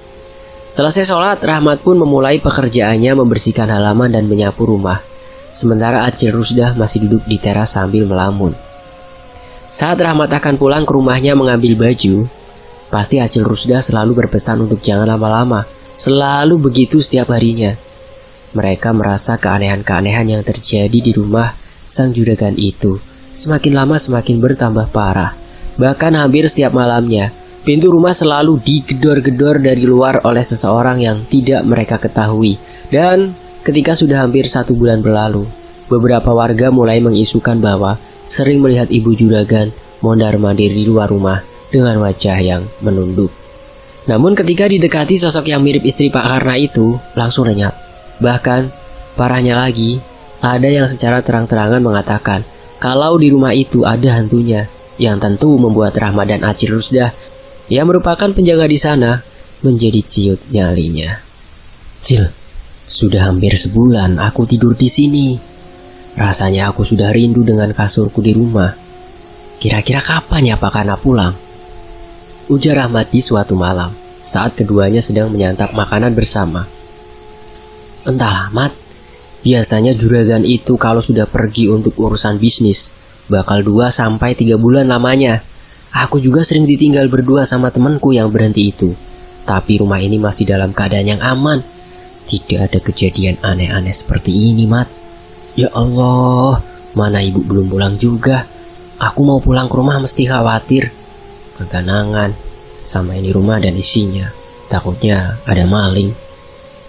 Selesai sholat, Rahmat pun memulai pekerjaannya membersihkan halaman dan menyapu rumah. Sementara Acil Rusdah masih duduk di teras sambil melamun. Saat Rahmat akan pulang ke rumahnya mengambil baju, pasti Acil Rusdah selalu berpesan untuk jangan lama-lama. Selalu begitu setiap harinya. Mereka merasa keanehan-keanehan yang terjadi di rumah sang juragan itu semakin lama semakin bertambah parah. Bahkan hampir setiap malamnya, pintu rumah selalu digedor-gedor dari luar oleh seseorang yang tidak mereka ketahui. Dan ketika sudah hampir 1 bulan berlalu, beberapa warga mulai mengisukan bahwa sering melihat ibu juragan mondar-mandir di luar rumah dengan wajah yang menunduk. Namun ketika didekati sosok yang mirip istri Pak Karna itu, langsung lenyap. Bahkan, parahnya lagi, ada yang secara terang-terangan mengatakan kalau di rumah itu ada hantunya, yang tentu membuat Rahmat dan Acil Rusdah yang merupakan penjaga di sana menjadi ciut nyalinya. Cil, sudah hampir sebulan aku tidur di sini. Rasanya aku sudah rindu dengan kasurku di rumah. Kira-kira kapan ya Pak Karna pulang? Ujar Rahmat di suatu malam saat keduanya sedang menyantap makanan bersama. Entahlah, Mat. Biasanya juragan itu kalau sudah pergi untuk urusan bisnis, bakal 2-3 bulan lamanya. Aku juga sering ditinggal berdua sama temanku yang berhenti itu. Tapi rumah ini masih dalam keadaan yang aman. Tidak ada kejadian aneh-aneh seperti ini, Mat. Ya Allah, mana ibu belum pulang juga. Aku mau pulang ke rumah mesti khawatir keganangan sama ini rumah dan isinya. Takutnya ada maling.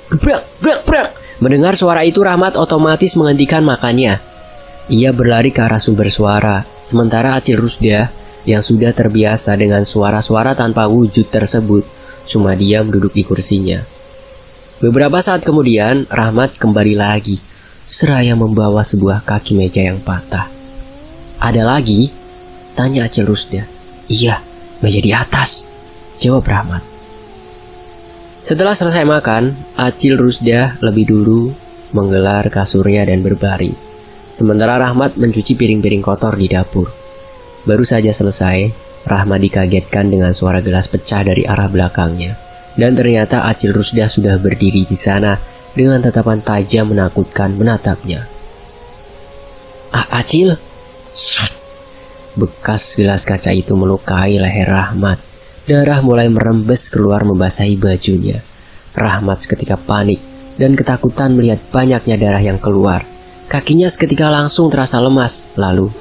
Gebrak, brak, brak. Mendengar suara itu, Rahmat otomatis menghentikan makannya. Ia berlari ke arah sumber suara, sementara Acil Rusdah yang sudah terbiasa dengan suara-suara tanpa wujud tersebut cuma diam duduk di kursinya. Beberapa saat kemudian, Rahmat kembali lagi, seraya membawa sebuah kaki meja yang patah. Ada lagi? Tanya Acil Rusdah. Iya, meja di atas, jawab Rahmat. Setelah selesai makan, Acil Rusdah lebih dulu menggelar kasurnya dan berbaring. sementara Rahmat mencuci piring-piring kotor di dapur. Baru saja selesai, Rahmat dikagetkan dengan suara gelas pecah dari arah belakangnya. Dan ternyata Acil Rusdah sudah berdiri di sana dengan tatapan tajam menakutkan menatapnya. Acil? Bekas gelas kaca itu melukai leher Rahmat. Darah mulai merembes keluar membasahi bajunya. Rahmat seketika panik dan ketakutan melihat banyaknya darah yang keluar. Kakinya seketika langsung terasa lemas. Lalu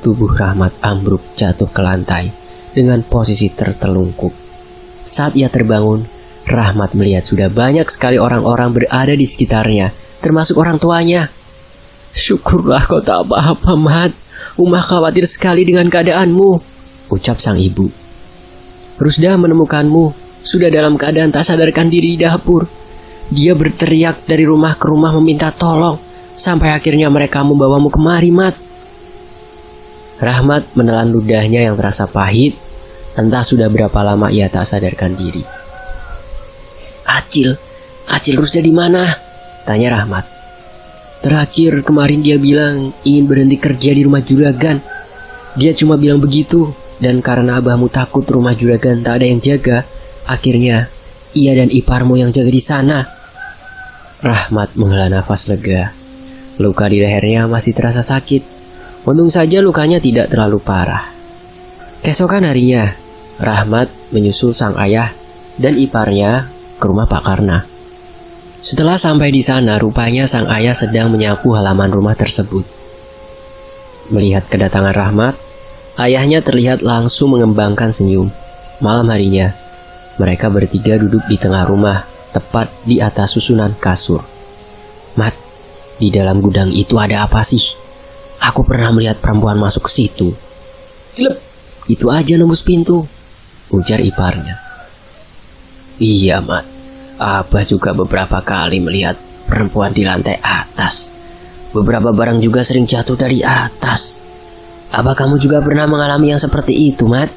tubuh Rahmat ambruk jatuh ke lantai dengan posisi tertelungkup. Saat ia terbangun, Rahmat melihat sudah banyak sekali orang-orang berada di sekitarnya, termasuk orang tuanya. Syukurlah kau tak apa-apa, Mat. Umah khawatir sekali dengan keadaanmu, ucap sang ibu. Rusdah menemukanmu sudah dalam keadaan tak sadarkan diri di dapur. Dia berteriak dari rumah ke rumah meminta tolong, sampai akhirnya mereka membawamu kemari, Mat. Rahmat menelan ludahnya yang terasa pahit. Entah sudah berapa lama ia tak sadarkan diri. Acil Rusdah di mana? Tanya Rahmat. Terakhir kemarin dia bilang ingin berhenti kerja di rumah juragan. Dia cuma bilang begitu, dan karena abahmu takut rumah juragan tak ada yang jaga, akhirnya ia dan iparmu yang jaga di sana. Rahmat menghela nafas lega. Luka di lehernya masih terasa sakit. Untung saja lukanya tidak terlalu parah. Keesokan harinya, Rahmat menyusul sang ayah dan iparnya ke rumah Pak Karna. Setelah sampai di sana, rupanya sang ayah sedang menyapu halaman rumah tersebut. Melihat kedatangan Rahmat, ayahnya terlihat langsung mengembangkan senyum. Malam harinya, mereka bertiga duduk di tengah rumah, tepat di atas susunan kasur. Mat, di dalam gudang itu ada apa sih? Aku pernah melihat perempuan masuk ke situ. Celep, itu aja nembus pintu, ujar iparnya. Iya, Mat. Abah juga beberapa kali melihat perempuan di lantai atas. Beberapa barang juga sering jatuh dari atas. Abah kamu juga pernah mengalami yang seperti itu, Mat?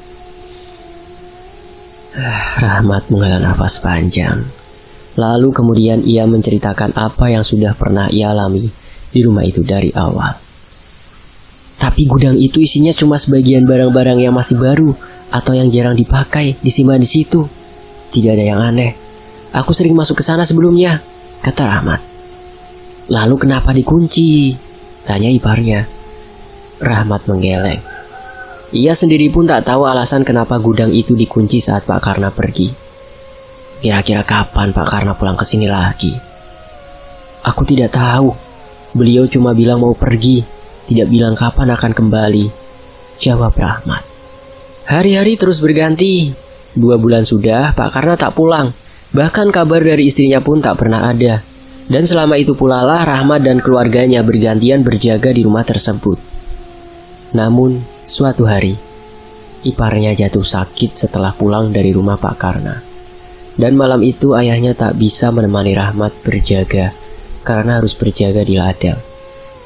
Rahmat menghela nafas panjang. Lalu kemudian ia menceritakan apa yang sudah pernah ia alami di rumah itu dari awal. Tapi gudang itu isinya cuma sebagian barang-barang yang masih baru atau yang jarang dipakai disimpan di situ. Tidak ada yang aneh. Aku sering masuk ke sana sebelumnya, kata Rahmat. Lalu kenapa dikunci? Tanya iparnya. Rahmat menggeleng. Ia sendiri pun tak tahu alasan kenapa gudang itu dikunci saat Pak Karna pergi. Kira-kira kapan Pak Karna pulang ke sini lagi? Aku tidak tahu. Beliau cuma bilang mau pergi, tidak bilang kapan akan kembali, jawab Rahmat. Hari-hari terus berganti. 2 bulan sudah Pak Karna tak pulang. Bahkan kabar dari istrinya pun tak pernah ada. Dan selama itu pula lah Rahmat dan keluarganya bergantian berjaga di rumah tersebut. Namun, suatu hari, iparnya jatuh sakit setelah pulang dari rumah Pak Karna. Dan malam itu ayahnya tak bisa menemani Rahmat berjaga, karena harus berjaga di ladang.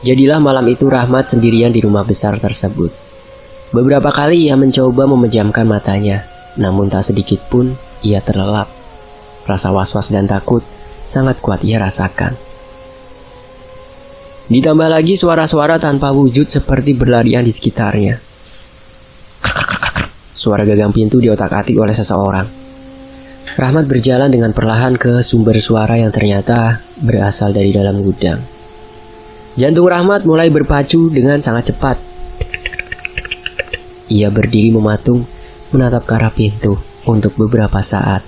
Jadilah malam itu Rahmat sendirian di rumah besar tersebut. Beberapa kali ia mencoba memejamkan matanya, namun tak sedikit pun ia terlelap. Rasa was-was dan takut sangat kuat ia rasakan. Ditambah lagi suara-suara tanpa wujud seperti berlarian di sekitarnya. Suara gagang pintu diotak-atik oleh seseorang. Rahmat berjalan dengan perlahan ke sumber suara yang ternyata berasal dari dalam gudang. Jantung Rahmat mulai berpacu dengan sangat cepat. Ia berdiri mematung, menatap ke arah pintu untuk beberapa saat.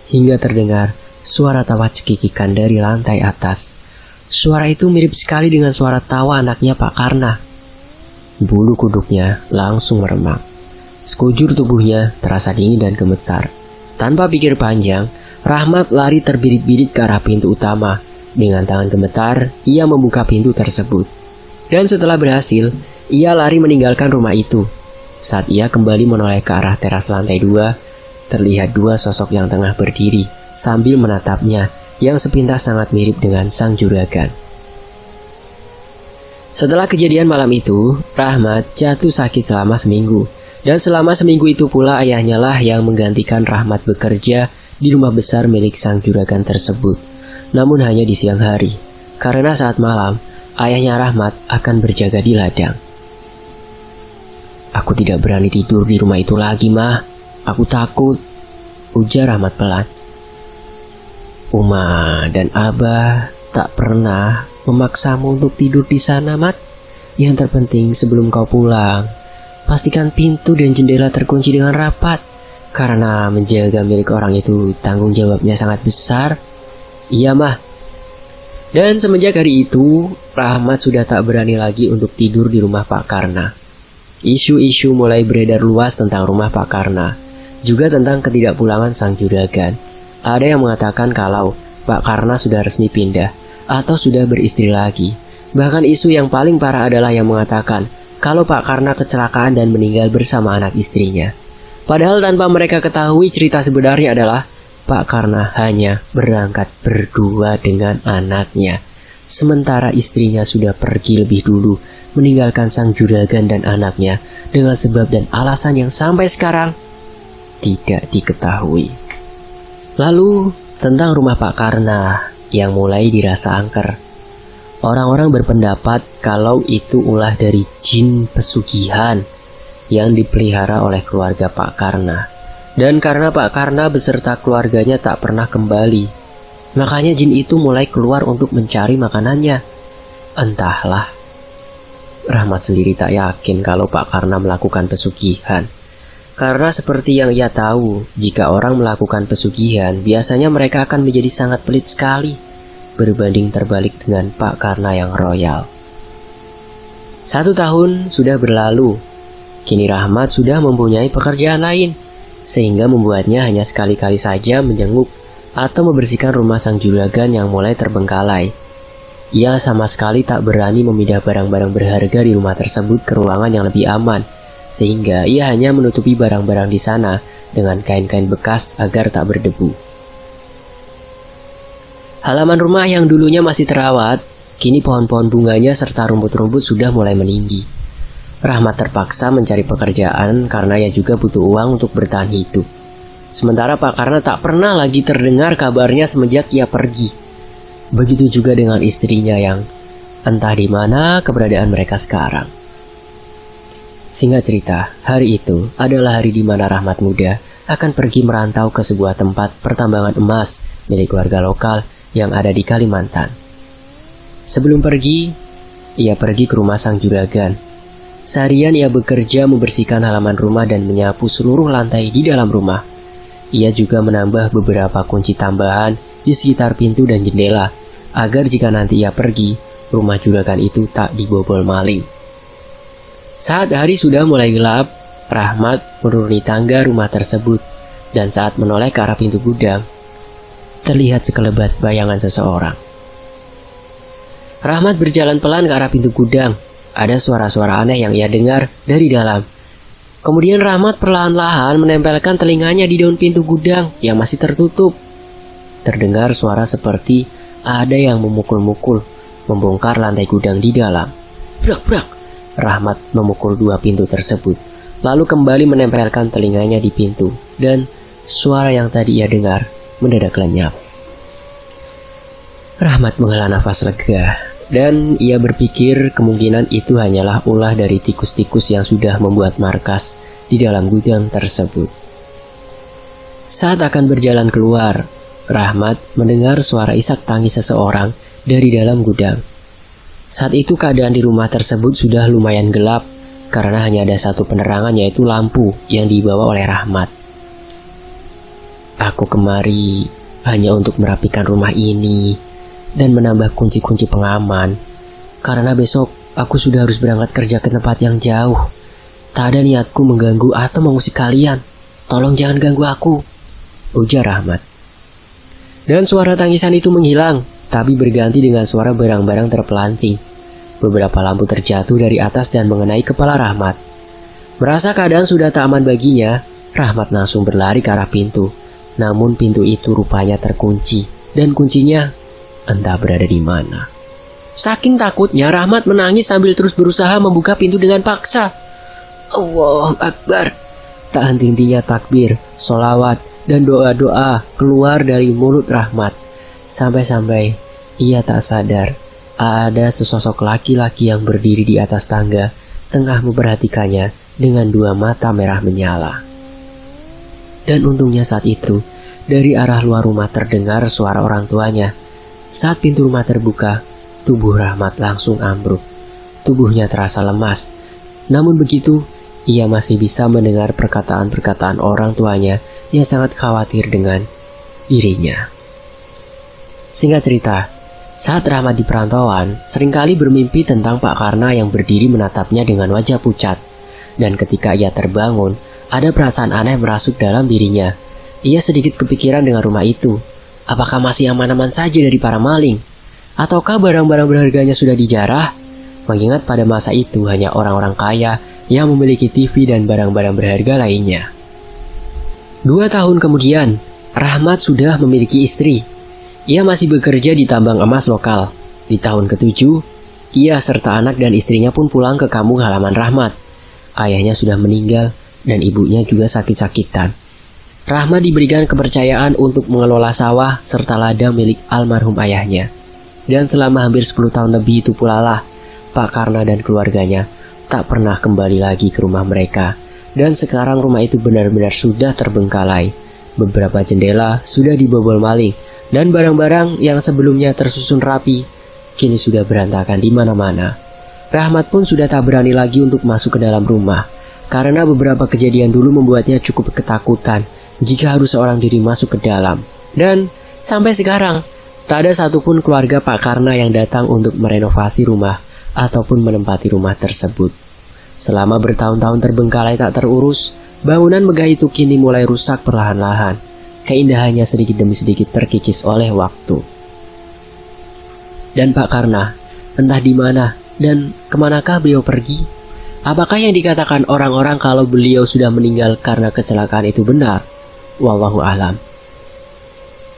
Hingga terdengar suara tawa cekikikan dari lantai atas. Suara itu mirip sekali dengan suara tawa anaknya Pak Karna. Bulu kuduknya langsung meremang. Sekujur tubuhnya terasa dingin dan gemetar. Tanpa pikir panjang, Rahmat lari terbirit-birit ke arah pintu utama. Dengan tangan gemetar, ia membuka pintu tersebut. Dan setelah berhasil, ia lari meninggalkan rumah itu. Saat ia kembali menoleh ke arah teras lantai 2, terlihat 2 sosok yang tengah berdiri sambil menatapnya yang sepintas sangat mirip dengan sang juragan. Setelah kejadian malam itu, Rahmat jatuh sakit selama seminggu. Dan selama seminggu itu pula ayahnya lah yang menggantikan Rahmat bekerja di rumah besar milik sang juragan tersebut. Namun hanya di siang hari, karena saat malam ayahnya Rahmat akan berjaga di ladang. "Aku tidak berani tidur di rumah itu lagi, Mah. Aku takut," ujar Rahmat pelan. "Uma dan Abah tak pernah memaksamu untuk tidur di sana, Mat. Yang terpenting sebelum kau pulang, pastikan pintu dan jendela terkunci dengan rapat. Karena menjaga milik orang itu tanggung jawabnya sangat besar." "Iya, Mah." Dan semenjak hari itu, Rahmat sudah tak berani lagi untuk tidur di rumah Pak Karna. Isu-isu mulai beredar luas tentang rumah Pak Karna, juga tentang ketidakpulangan sang juragan. Ada yang mengatakan kalau Pak Karna sudah resmi pindah atau sudah beristri lagi. Bahkan isu yang paling parah adalah yang mengatakan kalau Pak Karna kecelakaan dan meninggal bersama anak istrinya. Padahal tanpa mereka ketahui, cerita sebenarnya adalah Pak Karna hanya berangkat berdua dengan anaknya, sementara istrinya sudah pergi lebih dulu, meninggalkan sang juragan dan anaknya dengan sebab dan alasan yang sampai sekarang tidak diketahui. Lalu tentang rumah Pak Karna yang mulai dirasa angker. Orang-orang berpendapat kalau itu ulah dari jin pesugihan yang dipelihara oleh keluarga Pak Karna. Dan karena Pak Karna beserta keluarganya tak pernah kembali, makanya jin itu mulai keluar untuk mencari makanannya. Entahlah, Rahmat sendiri tak yakin kalau Pak Karna melakukan pesugihan. Karena seperti yang ia tahu, jika orang melakukan pesugihan, biasanya mereka akan menjadi sangat pelit sekali, berbanding terbalik dengan Pak Karna yang royal. 1 tahun sudah berlalu, kini Rahmat sudah mempunyai pekerjaan lain, sehingga membuatnya hanya sekali-kali saja menjenguk atau membersihkan rumah sang juragan yang mulai terbengkalai. Ia sama sekali tak berani memindah barang-barang berharga di rumah tersebut ke ruangan yang lebih aman, sehingga ia hanya menutupi barang-barang di sana dengan kain-kain bekas agar tak berdebu. Halaman rumah yang dulunya masih terawat, kini pohon-pohon bunganya serta rumput-rumput sudah mulai meninggi. Rahmat terpaksa mencari pekerjaan karena ia juga butuh uang untuk bertahan hidup. Sementara Pak Karna tak pernah lagi terdengar kabarnya semenjak ia pergi. Begitu juga dengan istrinya yang entah di mana keberadaan mereka sekarang. Singkat cerita, hari itu adalah hari di mana Rahmat muda akan pergi merantau ke sebuah tempat pertambangan emas milik warga lokal yang ada di Kalimantan. Sebelum pergi, ia pergi ke rumah sang juragan. Seharian ia bekerja membersihkan halaman rumah dan menyapu seluruh lantai di dalam rumah. Ia juga menambah beberapa kunci tambahan di sekitar pintu dan jendela, agar jika nanti ia pergi, rumah juragan itu tak dibobol maling. Saat hari sudah mulai gelap, Rahmat menuruni tangga rumah tersebut, dan saat menoleh ke arah pintu gudang, terlihat sekelebat bayangan seseorang. Rahmat berjalan pelan ke arah pintu gudang. Ada suara-suara aneh yang ia dengar dari dalam. Kemudian Rahmat perlahan-lahan menempelkan telinganya di daun pintu gudang yang masih tertutup. Terdengar suara seperti ada yang memukul-mukul, membongkar lantai gudang di dalam. Brak-brak, Rahmat memukul 2 pintu tersebut, lalu kembali menempelkan telinganya di pintu, dan suara yang tadi ia dengar mendadak lenyap. Rahmat menghela nafas lega. Dan ia berpikir kemungkinan itu hanyalah ulah dari tikus-tikus yang sudah membuat markas di dalam gudang tersebut. Saat akan berjalan keluar, Rahmat mendengar suara isak tangis seseorang dari dalam gudang. Saat itu keadaan di rumah tersebut sudah lumayan gelap karena hanya ada satu penerangan, yaitu lampu yang dibawa oleh Rahmat. "Aku kemari hanya untuk merapikan rumah ini dan menambah kunci-kunci pengaman, karena besok aku sudah harus berangkat kerja ke tempat yang jauh. Tak ada niatku mengganggu atau mengusik kalian. Tolong jangan ganggu aku," ujar Rahmat. Dan suara tangisan itu menghilang, tapi berganti dengan suara barang-barang terpelanting. Beberapa lampu terjatuh dari atas dan mengenai kepala Rahmat. Merasa keadaan sudah tak aman baginya, Rahmat langsung berlari ke arah pintu. Namun pintu itu rupanya terkunci, dan kuncinya entah berada di mana. Saking takutnya, Rahmat menangis sambil terus berusaha membuka pintu dengan paksa. Allahu Akbar. Tak henti-hentinya takbir, sholawat, dan doa-doa keluar dari mulut Rahmat. Sampai-sampai ia tak sadar ada sesosok laki-laki yang berdiri di atas tangga, tengah memperhatikannya dengan dua mata merah menyala. Dan untungnya saat itu, dari arah luar rumah terdengar suara orang tuanya. Saat pintu rumah terbuka, tubuh Rahmat langsung ambruk. Tubuhnya terasa lemas. Namun begitu, ia masih bisa mendengar perkataan-perkataan orang tuanya yang sangat khawatir dengan dirinya. Singkat cerita, saat Rahmat di perantauan, seringkali bermimpi tentang Pak Karna yang berdiri menatapnya dengan wajah pucat. Dan ketika ia terbangun, ada perasaan aneh merasuk dalam dirinya. Ia sedikit kepikiran dengan rumah itu. Apakah masih aman-aman saja dari para maling? Ataukah barang-barang berharganya sudah dijarah? Mengingat pada masa itu hanya orang-orang kaya yang memiliki TV dan barang-barang berharga lainnya. 2 tahun kemudian, Rahmat sudah memiliki istri. Ia masih bekerja di tambang emas lokal. Di tahun ke-7, ia serta anak dan istrinya pun pulang ke kampung halaman Rahmat. Ayahnya sudah meninggal dan ibunya juga sakit-sakitan. Rahmat diberikan kepercayaan untuk mengelola sawah serta ladang milik almarhum ayahnya. Dan selama hampir 10 tahun lebih itu pula lah, Pak Karna dan keluarganya tak pernah kembali lagi ke rumah mereka. Dan sekarang rumah itu benar-benar sudah terbengkalai. Beberapa jendela sudah dibobol maling, dan barang-barang yang sebelumnya tersusun rapi, kini sudah berantakan di mana-mana. Rahmat pun sudah tak berani lagi untuk masuk ke dalam rumah, karena beberapa kejadian dulu membuatnya cukup ketakutan jika harus seorang diri masuk ke dalam. Dan sampai sekarang, tak ada satupun keluarga Pak Karna yang datang untuk merenovasi rumah ataupun menempati rumah tersebut. Selama bertahun-tahun terbengkalai tak terurus, bangunan megah itu kini mulai rusak perlahan-lahan. Keindahannya sedikit demi sedikit terkikis oleh waktu. Dan Pak Karna, entah di mana dan kemanakah beliau pergi? Apakah yang dikatakan orang-orang kalau beliau sudah meninggal karena kecelakaan itu benar? Wallahu alam.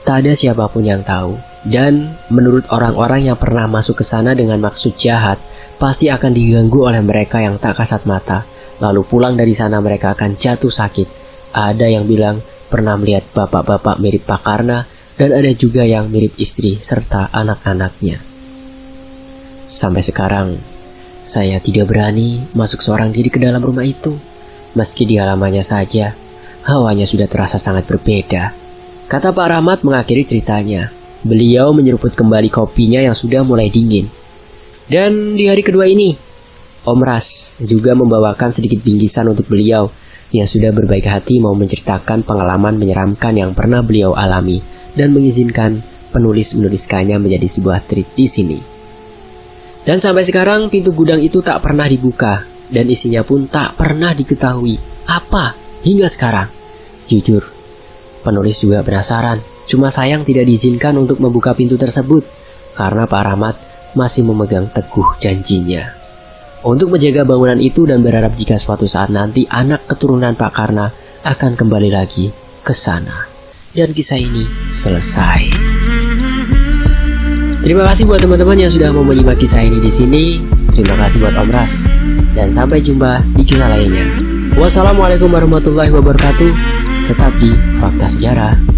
Tak ada siapapun yang tahu. Dan menurut orang-orang yang pernah masuk ke sana dengan maksud jahat, pasti akan diganggu oleh mereka yang tak kasat mata. Lalu pulang dari sana mereka akan jatuh sakit. Ada yang bilang pernah melihat bapak-bapak mirip Pak Karna, dan ada juga yang mirip istri serta anak-anaknya. Sampai sekarang, saya tidak berani masuk seorang diri ke dalam rumah itu. Meski di halamannya saja, hawanya sudah terasa sangat berbeda. Kata Pak Rahmat mengakhiri ceritanya. Beliau menyeruput kembali kopinya yang sudah mulai dingin. Dan di hari kedua ini, Om Ras juga membawakan sedikit bingkisan untuk beliau yang sudah berbaik hati mau menceritakan pengalaman menyeramkan yang pernah beliau alami dan mengizinkan penulis menuliskannya menjadi sebuah treat di sini. Dan sampai sekarang pintu gudang itu tak pernah dibuka dan isinya pun tak pernah diketahui apa hingga sekarang. Jujur, penulis juga penasaran. Cuma sayang tidak diizinkan untuk membuka pintu tersebut karena Pak Rahmat masih memegang teguh janjinya untuk menjaga bangunan itu dan berharap jika suatu saat nanti anak keturunan Pak Karna akan kembali lagi ke sana. Dan kisah ini selesai. Terima kasih buat teman-teman yang sudah mau menyimak kisah ini di sini. Terima kasih buat Om Ras. Dan sampai jumpa di kisah lainnya. Wassalamualaikum warahmatullahi wabarakatuh. Tetap di Fakta Sejarah.